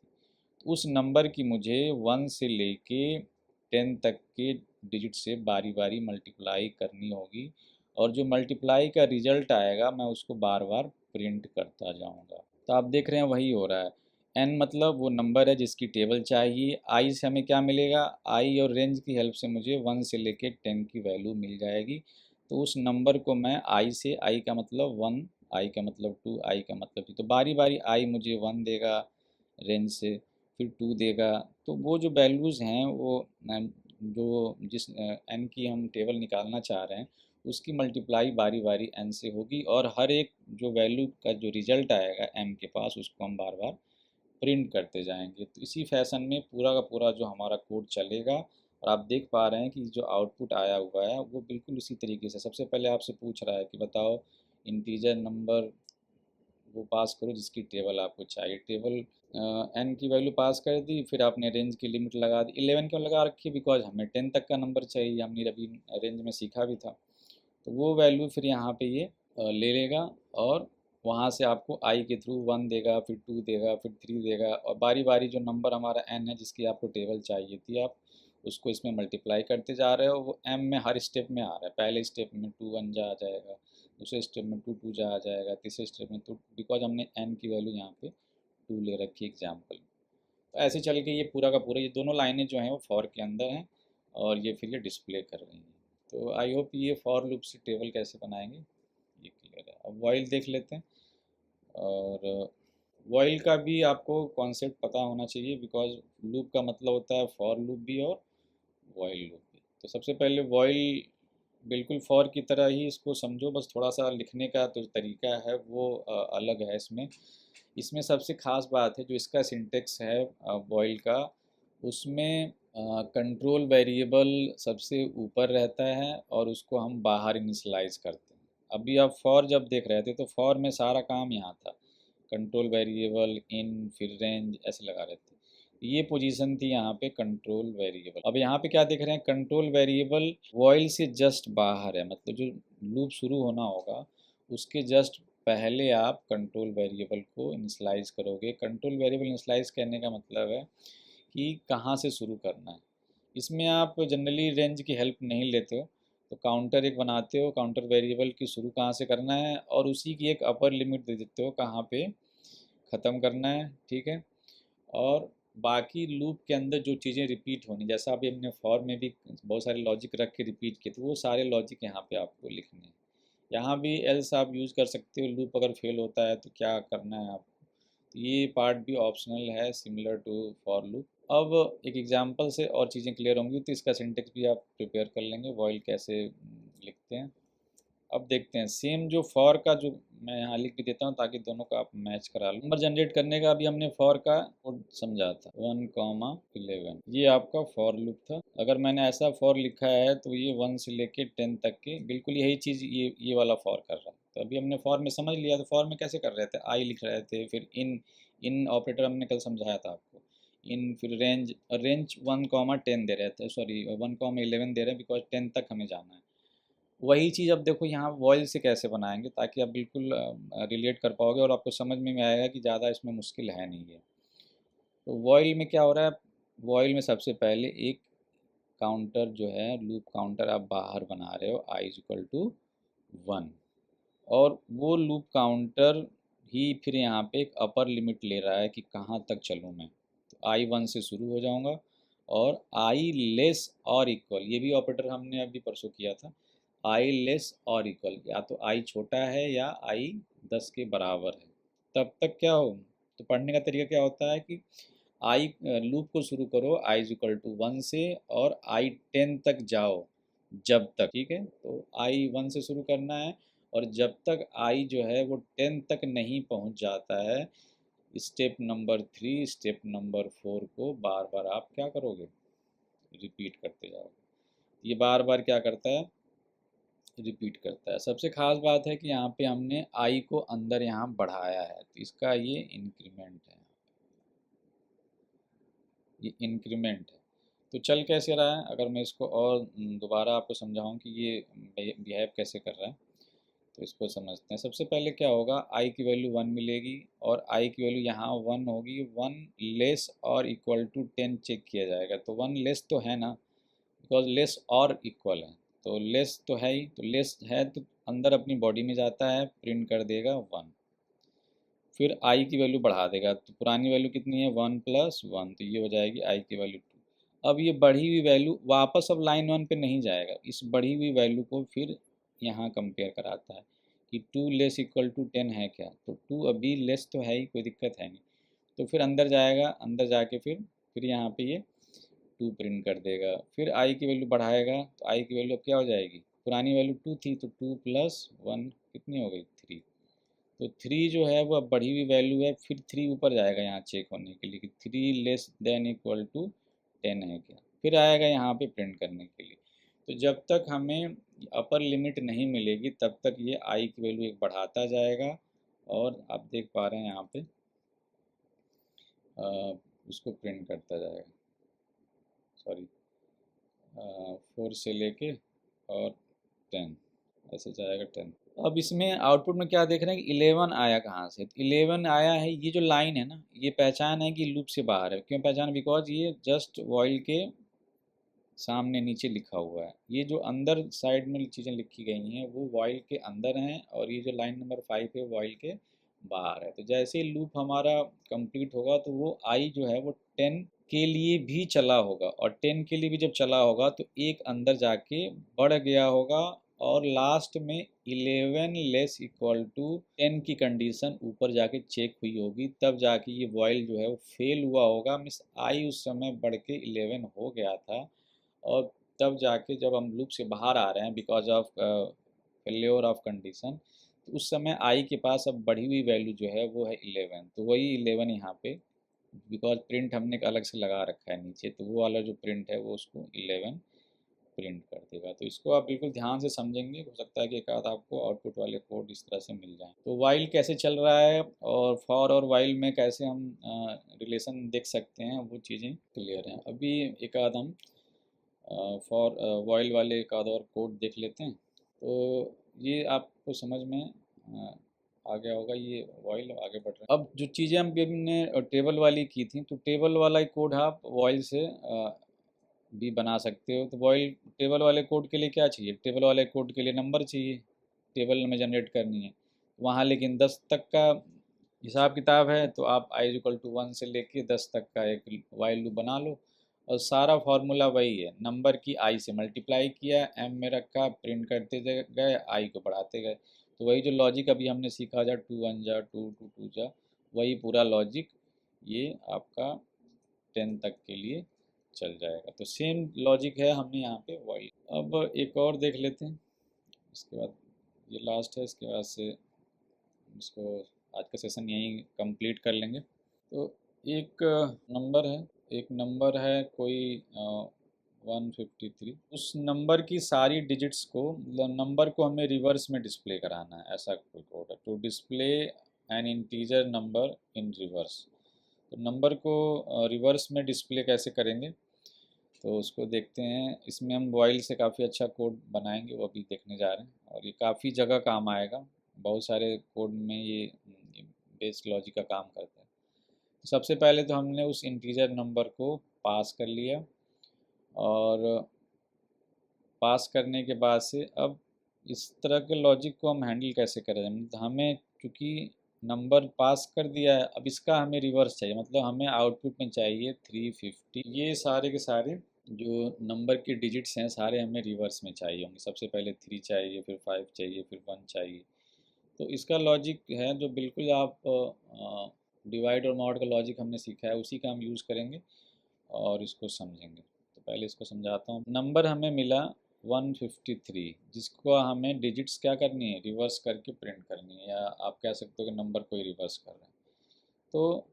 तो उस नंबर की मुझे 1 से लेके 10 तक के डिजिट से बारी बारी मल्टीप्लाई करनी होगी, और जो मल्टीप्लाई का रिजल्ट आएगा मैं उसको बार बार प्रिंट करता जाऊँगा। तो आप देख रहे हैं वही हो रहा है। n मतलब वो नंबर है जिसकी टेबल चाहिए, i से हमें क्या मिलेगा, i और रेंज की हेल्प से मुझे 1 से लेके 10 की वैल्यू मिल जाएगी। तो उस नंबर को मैं i से, i का मतलब 1, i का मतलब 2, i का मतलब 3, तो बारी बारी i मुझे 1 देगा रेंज से, फिर 2 देगा। तो वो जो वैल्यूज़ हैं वो जो जिस n की हम टेबल निकालना चाह रहे हैं उसकी मल्टीप्लाई बारी बारी n से होगी, और हर एक जो वैल्यू का जो रिजल्ट आएगा m के पास उसको हम बार बार प्रिंट करते जाएंगे। तो इसी फैशन में पूरा का पूरा जो हमारा कोड चलेगा, और आप देख पा रहे हैं कि जो आउटपुट आया हुआ है वो बिल्कुल उसी तरीके से। सबसे पहले आपसे पूछ रहा है कि बताओ इंटीजर नंबर वो पास करो जिसकी टेबल आपको चाहिए। टेबल एन की वैल्यू पास कर दी, फिर आपने रेंज की लिमिट लगा दी। 11 क्यों लगा रखी, बिकॉज हमें 10 तक का नंबर चाहिए, हमने अभी रेंज में सीखा भी था। तो वो वैल्यू फिर यहाँ पे ये ले लेगा, और वहाँ से आपको आई के थ्रू 1 देगा, फिर 2 देगा, फिर 3 देगा, और बारी बारी जो नंबर हमारा एन है जिसकी आपको टेबल चाहिए थी, आप उसको इसमें मल्टीप्लाई करते जा रहे हो। वो एम में हर स्टेप में आ रहा है। पहले स्टेप में 2 1 जा आ जाएगा, दूसरे स्टेप में 2 2 जा आ जाएगा, तीसरे स्टेप में तो बिकॉज हमने एन की वैल्यू यहाँ पे 2 ले रखी एग्जाम्पल। तो ऐसे चल के ये पूरा का पूरा, ये दोनों लाइनें जो हैं वो फॉर के अंदर हैं, और ये फिर ये डिस्प्ले कर रही हैं। तो आई होप ये फॉर लूप से टेबल कैसे बनाएंगे ये क्लियर है। अब वॉइल देख लेते हैं। और वॉइल का भी आपको कॉन्सेप्ट पता होना चाहिए, बिकॉज लूप का मतलब होता है फॉर लूप भी और वॉइल लूप भी। तो सबसे पहले वॉइल बिल्कुल फॉर की तरह ही इसको समझो, बस थोड़ा सा लिखने का जो तरीका है वो अलग है इसमें। इसमें सबसे ख़ास बात है जो इसका सिंटेक्स है वॉइल का, उसमें कंट्रोल वेरिएबल सबसे ऊपर रहता है और उसको हम बाहर इनिशलाइज करते हैं। अभी आप फॉर जब देख रहे थे तो फॉर में सारा काम यहाँ था, कंट्रोल वेरिएबल इन फिर रेंज ऐसे लगा रहते। ये पोजीशन थी यहाँ पे कंट्रोल वेरिएबल। अब यहाँ पे क्या देख रहे हैं, कंट्रोल वेरिएबल वॉइल से जस्ट बाहर है, मतलब जो लूप शुरू होना होगा उसके जस्ट पहले आप कंट्रोल वेरिएबल को इनिशलाइज करोगे। कंट्रोल वेरिएबल इनिशलाइज करने का मतलब है कि कहाँ से शुरू करना है। इसमें आप जनरली रेंज की हेल्प नहीं लेते हो, तो काउंटर एक बनाते हो, काउंटर वेरिएबल की शुरू कहाँ से करना है, और उसी की एक अपर लिमिट दे देते हो कहाँ पे ख़त्म करना है, ठीक है। और बाकी लूप के अंदर जो चीज़ें रिपीट होनी, जैसा अभी हमने फॉर में भी बहुत सारे लॉजिक रख के रिपीट किए, तो वो सारे लॉजिक यहाँ पे आपको लिखने हैं। यहाँ भी एल्स आप यूज़ कर सकते हो, लूप अगर फेल होता है तो क्या करना है आपको। तो ये पार्ट भी ऑप्शनल है, सिमिलर टू फॉर लूप। अब एक एग्जांपल से और चीज़ें क्लियर होंगी, तो इसका सिंटेक्स भी आप प्रिपेयर कर लेंगे, वॉइल कैसे लिखते हैं। अब देखते हैं सेम जो फॉर का, जो मैं यहाँ लिख भी देता हूँ ताकि दोनों का आप मैच करा लो। नंबर जनरेट करने का अभी हमने फॉर का कोड समझा था, 1, 11 ये आपका फॉर लूप था। अगर मैंने ऐसा फॉर लिखा है तो ये 1 से लेके 10 तक के बिल्कुल यही चीज़ ये वाला फॉर कर रहा है। तो अभी हमने फॉर में समझ लिया। तो फॉर में कैसे कर रहे थे, आई लिख रहे थे, फिर इन इन ऑपरेटर हमने कल समझाया था आपको, इन फिर रेंज, रेंज 1, 10 दे रहे थे, सॉरी 1, 11 दे रहे हैं बिकॉज 10 तक हमें जाना है। वही चीज़ अब देखो यहाँ वॉइल से कैसे बनाएंगे ताकि आप बिल्कुल रिलेट कर पाओगे और आपको समझ में आएगा कि ज़्यादा इसमें मुश्किल है नहीं है। तो वॉइल में क्या हो रहा है, वॉइल में सबसे पहले एक काउंटर जो है, लूप काउंटर आप बाहर बना रहे हो i=1, और वो लूप काउंटर ही फिर यहाँ पे एक अपर लिमिट ले रहा है कि कहाँ तक चलूँ मैं। तो i1 से शुरू हो जाऊँगा, और i लेस और इक्वल, ये भी ऑपरेटर हमने अभी परसों किया था, i लेस और इक्वल, या तो i छोटा है या i 10 के बराबर है, तब तक क्या हो। तो पढ़ने का तरीका क्या होता है कि i लूप को शुरू करो i=1 से, और i10 तक जाओ जब तक, ठीक है। तो i1 से शुरू करना है, और जब तक i जो है वो 10 तक नहीं पहुंच जाता है, स्टेप नंबर 3 स्टेप नंबर 4 को बार बार आप क्या करोगे, रिपीट करते जाओगे। ये बार बार क्या करता है, रिपीट करता है। सबसे खास बात है कि यहाँ पे हमने आई को अंदर यहाँ बढ़ाया है, तो इसका ये इंक्रीमेंट है, ये इंक्रीमेंट है। तो चल कैसे रहा है, अगर मैं इसको और दोबारा आपको समझाऊं कि ये बिहेव कैसे कर रहा है, तो इसको समझते हैं। सबसे पहले क्या होगा, आई की वैल्यू 1 मिलेगी और आई की वैल्यू यहाँ 1 होगी। 1 लेस और इक्वल टू 10 चेक किया जाएगा, तो 1 लेस तो है ना, बिकॉज लेस और इक्वल है, तो लेस तो है ही, तो लेस है तो अंदर अपनी बॉडी में जाता है, प्रिंट कर देगा 1। फिर आई की वैल्यू बढ़ा देगा, तो पुरानी वैल्यू कितनी है 1 प्लस 1, तो ये हो जाएगी आई की वैल्यू 2। अब ये बढ़ी हुई वैल्यू वापस अब लाइन 1 पे नहीं जाएगा, इस बढ़ी हुई वैल्यू को फिर यहाँ कंपेयर कराता है कि 2 लेस इक्वल टू 10 है क्या, तो 2 अभी लेस तो है ही, कोई दिक्कत है नहीं। तो फिर अंदर जाएगा, अंदर जाके फिर यहाँ पे ये 2 प्रिंट कर देगा। फिर आई की वैल्यू बढ़ाएगा, तो आई की वैल्यू अब क्या हो जाएगी, पुरानी वैल्यू 2 थी, तो 2 प्लस 1 कितनी हो गई 3। तो 3 जो है वो अब बढ़ी हुई वैल्यू है, फिर 3 ऊपर जाएगा यहाँ चेक होने के लिए कि 3 लेस देन इक्वल टू 10 है क्या, फिर आएगा यहाँ पे प्रिंट करने के लिए। तो जब तक हमें अपर लिमिट नहीं मिलेगी तब तक ये आई की वैल्यू एक बढ़ाता जाएगा, और आप देख पा रहे हैं यहाँ पे उसको प्रिंट करता जाएगा, सॉरी 4 से लेके और 10 ऐसे जाएगा 10। अब इसमें आउटपुट में क्या देख रहे हैं कि 11 आया कहाँ से, तो 11 आया है, ये जो लाइन है ना, ये पहचान है कि लूप से बाहर है। क्यों पहचान, बिकॉज ये जस्ट वॉइल के सामने नीचे लिखा हुआ है, ये जो अंदर साइड में चीज़ें लिखी गई हैं वो वॉइल के अंदर हैं, और ये जो लाइन नंबर 5 है वॉइल के बाहर है। तो जैसे ही लूप हमारा कंप्लीट होगा तो वो आई जो है वो 10 के लिए भी चला होगा, और 10 के लिए भी जब चला होगा तो एक अंदर जाके बढ़ गया होगा, और लास्ट में 11 लेस इक्वल टू 10 की कंडीशन ऊपर जाके चेक हुई होगी, तब जाके ये वॉइल जो है वो फेल हुआ होगा, मीन्स आई उस समय बढ़ के 11 हो गया था। और तब जाके जब हम लूप से बाहर आ रहे हैं because of failure of condition, तो उस समय आई के पास अब बढ़ी हुई वैल्यू जो है वो है 11, तो वही 11 यहाँ पे, बिकॉज प्रिंट हमने एक अलग से लगा रखा है नीचे, तो वो वाला जो प्रिंट है वो उसको 11 प्रिंट कर देगा। तो इसको आप बिल्कुल ध्यान से समझेंगे, हो सकता है कि एक आध आपको आउटपुट वाले कोड इस तरह से मिल जाए। तो वाइल कैसे चल रहा है और फॉर और वाइल में कैसे हम रिलेशन देख सकते हैं, वो चीज़ें क्लियर हैं। अभी एक आध हम फॉर वाइल वाले एक आध और कोड देख लेते हैं, तो ये आपको समझ में आ गया होगा। ये वाइल आगे बढ़ रहा है। अब जो चीज़ें हमने टेबल वाली की थी, तो टेबल वाला कोड आप वाइल से भी बना सकते हो। तो वाइल टेबल वाले कोड के लिए क्या चाहिए, टेबल वाले कोड के लिए नंबर चाहिए, टेबल में जनरेट करनी है वहाँ, लेकिन 10 तक का हिसाब किताब है, तो आप i इक्वल टू 1 से लेके 10 तक का एक वाइल लूप बना लो, और सारा फार्मूला वही है, नंबर की i से मल्टीप्लाई किया, m में रखा, प्रिंट करते गए, i को बढ़ाते गए। तो वही जो लॉजिक अभी हमने सीखा जा 2 1 जा 2 2 2 जा, वही पूरा लॉजिक ये आपका 10 तक के लिए चल जाएगा। तो सेम लॉजिक है हमने यहाँ पे वाइल। अब एक और देख लेते हैं, इसके बाद ये लास्ट है, इसके बाद से इसको आज का सेशन यहीं कंप्लीट कर लेंगे। तो एक नंबर है, एक नंबर है कोई 153, उस नंबर की सारी डिजिट्स को, मतलब नंबर को हमें रिवर्स में डिस्प्ले कराना है, ऐसा कोई कोड है, to display an integer number in reverse. तो नंबर को रिवर्स में डिस्प्ले कैसे करेंगे, तो उसको देखते हैं। इसमें हम वॉइल से काफ़ी अच्छा कोड बनाएंगे, वो अभी देखने जा रहे हैं, और ये काफ़ी जगह काम आएगा, बहुत सारे कोड में ये बेस लॉजिक का काम करता है। तो सबसे पहले तो हमने उस इंटीजर नंबर को पास कर लिया, और पास करने के बाद से अब इस तरह के लॉजिक को हम हैंडल कैसे करें, तो हमें चूँकि नंबर पास कर दिया है, अब इसका हमें रिवर्स चाहिए, मतलब हमें आउटपुट में चाहिए 350। ये सारे के सारे जो नंबर के डिजिट्स हैं सारे हमें रिवर्स में चाहिए होंगे। सबसे पहले 3 चाहिए, फिर 5 चाहिए, फिर 1 चाहिए। तो इसका लॉजिक है जो बिल्कुल आप डिवाइड और मॉड का लॉजिक हमने सीखा है उसी का हम यूज़ करेंगे और इसको समझेंगे। तो पहले इसको समझाता हूँ। नंबर हमें मिला 153, जिसको हमें डिजिट्स क्या करनी है, रिवर्स करके प्रिंट करनी है, या आप कह सकते हो कि नंबर को ही रिवर्स कर रहे हैं। तो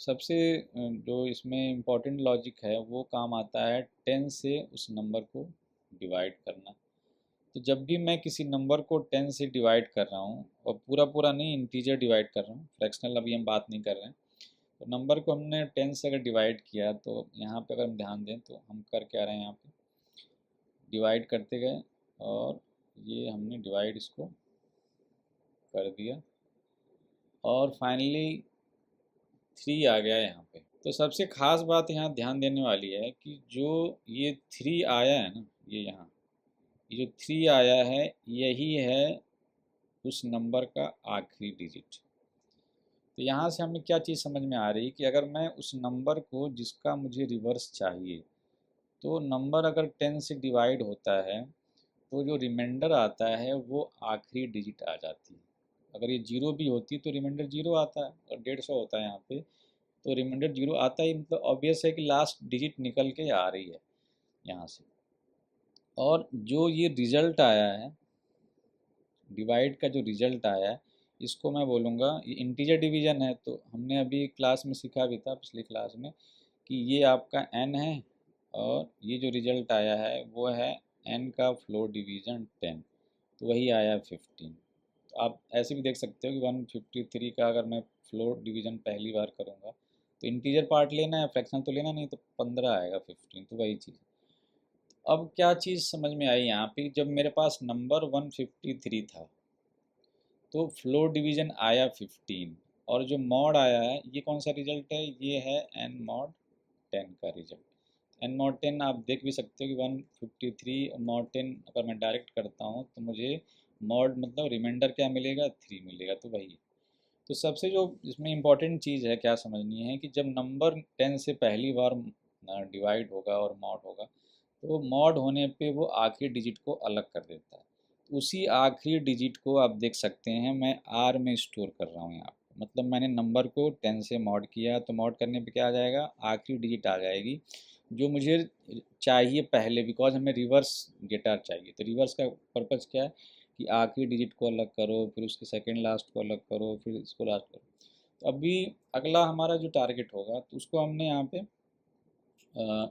सबसे जो इसमें इम्पोर्टेंट लॉजिक है वो काम आता है 10 से उस नंबर को डिवाइड करना। तो जब भी मैं किसी नंबर को 10 से डिवाइड कर रहा हूँ, और पूरा पूरा नहीं, इंटीजर डिवाइड कर रहा हूँ, फ्रैक्शनल अभी हम बात नहीं कर रहे हैं, तो नंबर को हमने 10 से अगर डिवाइड किया, तो यहाँ पे अगर हम ध्यान दें तो हम कर क्या रहे हैं, यहाँ पे डिवाइड करते गए और ये हमने डिवाइड इसको कर दिया और फाइनली 3 आ गया यहाँ पे। तो सबसे ख़ास बात यहाँ ध्यान देने वाली है कि जो ये 3 आया है ना, ये यहाँ ये जो 3 आया है, यही है उस नंबर का आखिरी डिजिट। तो यहाँ से हमें क्या चीज़ समझ में आ रही कि अगर मैं उस नंबर को जिसका मुझे रिवर्स चाहिए, तो नंबर अगर 10 से डिवाइड होता है तो जो रिमाइंडर आता है वो आखिरी डिजिट आ जाती है। अगर ये 0 भी होती तो रिमाइंडर 0 आता है, और 150 होता है यहाँ पे तो रिमाइंडर 0 आता ही, मतलब ऑब्वियस है कि लास्ट डिजिट निकल के आ रही है यहाँ से। और जो ये रिज़ल्ट आया है, डिवाइड का जो रिज़ल्ट आया है, इसको मैं बोलूँगा ये इंटीजर डिवीज़न है। तो हमने अभी क्लास में सीखा भी था, पिछली क्लास में, कि ये आपका n है और ये जो रिज़ल्ट आया है वो है n का फ्लोर डिवीज़न 10, तो वही आया 15। तो आप ऐसे भी देख सकते हो कि 153 का अगर मैं फ्लोर डिवीज़न पहली बार करूँगा तो इंटीजर पार्ट लेना है, फ्रैक्शन तो लेना नहीं, तो 15 आएगा 15, तो वही चीज़। अब क्या चीज़ समझ में आई यहाँ पे, जब मेरे पास नंबर 153 था तो फ्लोर डिवीज़न आया 15, और जो मॉड आया है ये कौन सा रिजल्ट है, ये है n मॉड 10 का रिजल्ट। n मॉड 10 आप देख भी सकते हो कि 153 मॉड 10 अगर मैं डायरेक्ट करता हूँ तो मुझे मॉड मतलब रिमाइंडर क्या मिलेगा, 3 मिलेगा, तो वही। तो सबसे जो इसमें इम्पॉर्टेंट चीज़ है क्या समझनी है कि जब नंबर 10 से पहली बार डिवाइड होगा और मॉड होगा, तो मॉड होने पे वो आखिरी डिजिट को अलग कर देता है। तो उसी आखिरी डिजिट को आप देख सकते हैं मैं आर में स्टोर कर रहा हूँ यहाँ पे। मतलब मैंने नंबर को 10 से मॉड किया, तो मॉड करने पे क्या आ जाएगा, आखिरी डिजिट आ जाएगी जो मुझे चाहिए पहले, बिकॉज हमें रिवर्स गिटार चाहिए। तो रिवर्स का पर्पज़ क्या है कि आखिरी डिजिट को अलग करो, फिर उसके सेकंड लास्ट को अलग करो, फिर इसको लास्ट करो। तो अभी अगला हमारा जो टारगेट होगा, तो उसको हमने यहाँ पे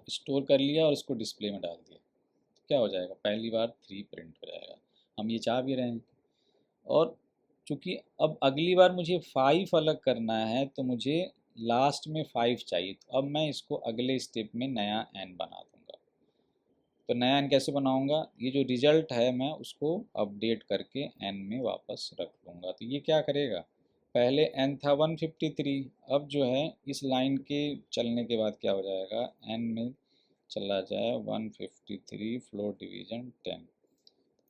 स्टोर कर लिया और इसको डिस्प्ले में डाल दिया। तो क्या हो जाएगा, पहली बार 3 प्रिंट हो जाएगा, हम ये चाह भी रहे हैं। और चूँकि अब अगली बार मुझे 5 अलग करना है, तो मुझे लास्ट में 5 चाहिए, तो अब मैं इसको अगले स्टेप में नया n बना दूँगा। तो नया n कैसे बनाऊँगा, ये जो रिज़ल्ट है मैं उसको अपडेट करके n में वापस रख लूँगा। तो ये क्या करेगा, पहले n था 153, अब जो है इस लाइन के चलने के बाद क्या हो जाएगा, n में चला जाए 153 फ्लोर डिवीज़न 10।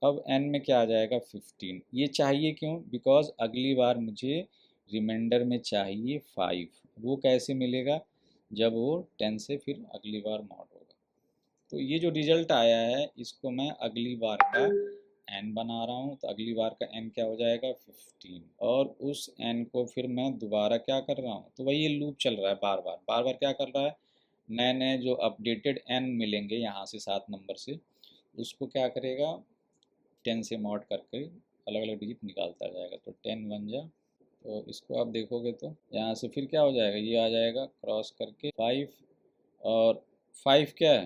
अब n में क्या आ जाएगा, 15। ये चाहिए क्यों, बिकॉज अगली बार मुझे रिमाइंडर में चाहिए 5। वो कैसे मिलेगा, जब वो 10 से फिर अगली बार मॉड होगा। तो ये जो रिजल्ट आया है इसको मैं अगली बार का n बना रहा हूँ, तो अगली बार का n क्या हो जाएगा, 15। और उस n को फिर मैं दोबारा क्या कर रहा हूँ, तो वही ये लूप चल रहा है, बार बार क्या कर रहा है, नए नए जो अपडेटेड n मिलेंगे यहाँ से 7 नंबर से, उसको क्या करेगा, 10 से मॉड करके अलग अलग डिजिट निकालता जाएगा। तो 10 बन जा, तो इसको आप देखोगे तो यहाँ से फिर क्या हो जाएगा, ये आ जाएगा क्रॉस करके 5। और 5 क्या है,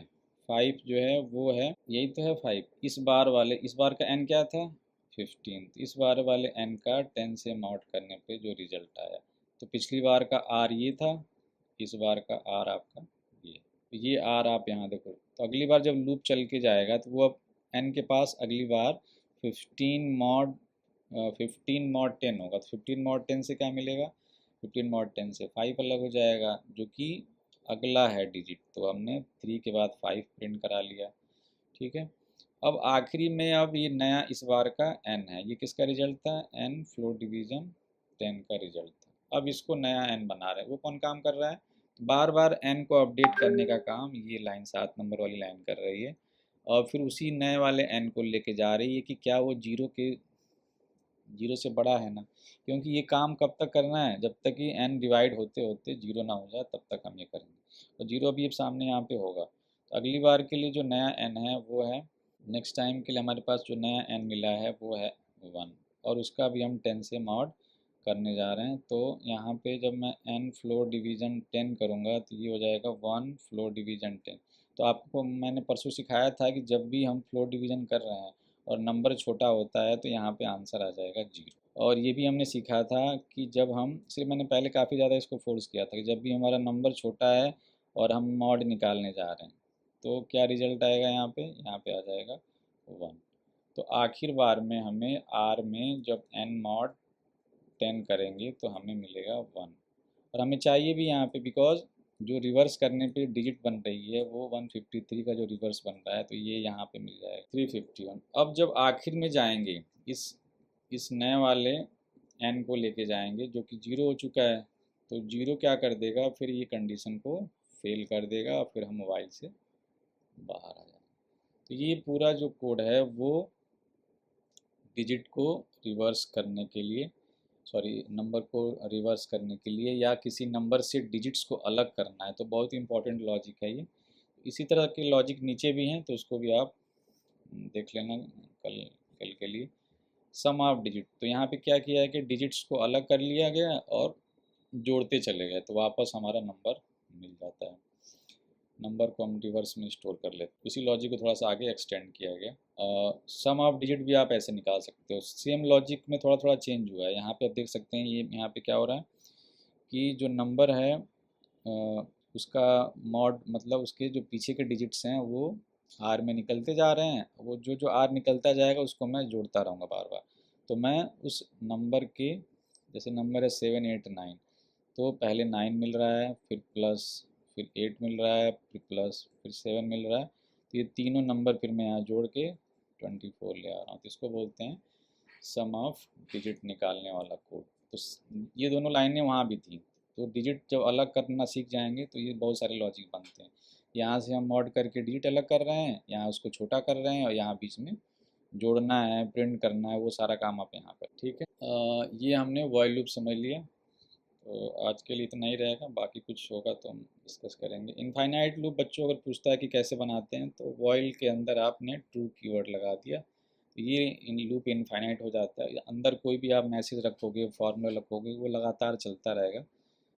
5 जो है वो है, यही तो है 5। इस बार का n क्या था, 15। तो इस बार वाले n का 10 से मॉड करने पे जो रिजल्ट आया, तो पिछली बार का r ये था, इस बार का r आपका ये। तो ये r आप यहाँ देखो, तो अगली बार जब लूप चल के जाएगा तो वो अब n के पास अगली बार 15 मॉड 15 मॉड 10 होगा। तो 15 मॉड 10 से क्या मिलेगा, 15 मॉड 10 से 5 अलग हो जाएगा, जो कि अगला है डिजिट। तो हमने 3 के बाद 5 प्रिंट करा लिया, ठीक है। अब आखिरी में अब ये नया इस बार का n है, ये किसका रिजल्ट था, n फ्लोर डिवीज़न 10 का रिजल्ट था। अब इसको नया n बना रहे हैं, वो कौन काम कर रहा है, बार बार n को अपडेट करने का काम ये लाइन 7 नंबर वाली लाइन कर रही है, और फिर उसी नए वाले n को लेके जा रही है कि क्या वो जीरो से बड़ा है ना, क्योंकि ये काम कब तक करना है, जब तक कि n डिवाइड होते होते जीरो ना हो जाए, तब तक हम ये करेंगे। और जीरो अभी अब सामने यहाँ पे होगा, तो अगली बार के लिए जो नया n है वो है, नेक्स्ट टाइम के लिए हमारे पास जो नया n मिला है वो है 1, और उसका भी हम 10 से मॉड करने जा रहे हैं। तो यहाँ पे जब मैं n फ्लोर डिवीज़न 10 करूँगा तो ये हो जाएगा 1 फ्लोर डिवीज़न 10। तो आपको मैंने परसों सिखाया था कि जब भी हम फ्लोर डिवीज़न कर रहे हैं और नंबर छोटा होता है तो यहाँ पे आंसर आ जाएगा 0। और ये भी हमने सीखा था कि जब हम सिर्फ, मैंने पहले काफ़ी ज़्यादा इसको फोर्स किया था कि जब भी हमारा नंबर छोटा है और हम मॉड निकालने जा रहे हैं तो क्या रिजल्ट आएगा, यहाँ पे आ जाएगा 1। तो आखिर बार में हमें आर में जब n मॉड 10 करेंगे तो हमें मिलेगा 1। और हमें चाहिए भी यहाँ पे, बिकॉज जो रिवर्स करने पे डिजिट बन रही है वो 153 का जो रिवर्स बन रहा है, तो ये यहाँ पे मिल जाएगा 351। अब जब आखिर में जाएंगे इस नए वाले n को लेके जाएंगे जो कि 0 हो चुका है, तो 0 क्या कर देगा, फिर ये कंडीशन को फेल कर देगा और फिर हम वाइल से बाहर आ जाएंगे। तो ये पूरा जो कोड है वो डिजिट को रिवर्स करने के लिए, सॉरी नंबर को रिवर्स करने के लिए या किसी नंबर से डिजिट्स को अलग करना है, तो बहुत ही इंपॉर्टेंट लॉजिक है ये। इसी तरह के लॉजिक नीचे भी हैं तो उसको भी आप देख लेना कल कल के लिए। सम ऑफ डिजिट, तो यहाँ पे क्या किया है कि डिजिट्स को अलग कर लिया गया और जोड़ते चले गए तो वापस हमारा नंबर मिल जाता है। नंबर को हम रिवर्स में स्टोर कर लेते, उसी लॉजिक को थोड़ा सा आगे एक्सटेंड किया गया। सम ऑफ डिजिट भी आप ऐसे निकाल सकते हो, सेम लॉजिक में थोड़ा थोड़ा चेंज हुआ है। यहाँ पे आप देख सकते हैं ये यहाँ पे क्या हो रहा है कि जो नंबर है उसका मॉड, मतलब उसके जो पीछे के डिजिट्स हैं वो आर में निकलते जा रहे हैं, वो जो जो आर निकलता जाएगा उसको मैं जोड़ता रहूँगा बार बार। तो मैं उस नंबर के, जैसे नंबर है 789, तो पहले 9 मिल रहा है, फिर प्लस, फिर 8 मिल रहा है, फिर प्लस, फिर 7 मिल रहा है। तो ये तीनों नंबर फिर मैं यहाँ जोड़ के 24 ले आ रहा हूँ, तो इसको बोलते हैं सम ऑफ डिजिट निकालने वाला कोड। तो ये दोनों लाइनें वहाँ भी थी, तो डिजिट जब अलग करना सीख जाएंगे तो ये बहुत सारे लॉजिक बनते हैं। यहाँ से हम मॉड करके डिजिट अलग कर रहे हैं, यहाँ उसको छोटा कर रहे हैं और यहाँ बीच में जोड़ना है, प्रिंट करना है, वो सारा काम आप यहाँ पर, ठीक है। ये हमने वॉइल लूप समझ लिया। तो आज के लिए इतना ही रहेगा, बाकी कुछ होगा तो हम डिस्कस करेंगे। इनफाइनाइट लूप बच्चों अगर पूछता है कि कैसे बनाते हैं, तो वॉइल के अंदर आपने ट्रू कीवर्ड लगा दिया, ये इन लूप इनफाइनाइट हो जाता है। अंदर कोई भी आप मैसेज रखोगे, फॉर्मूला रखोगे, वो लगातार चलता रहेगा।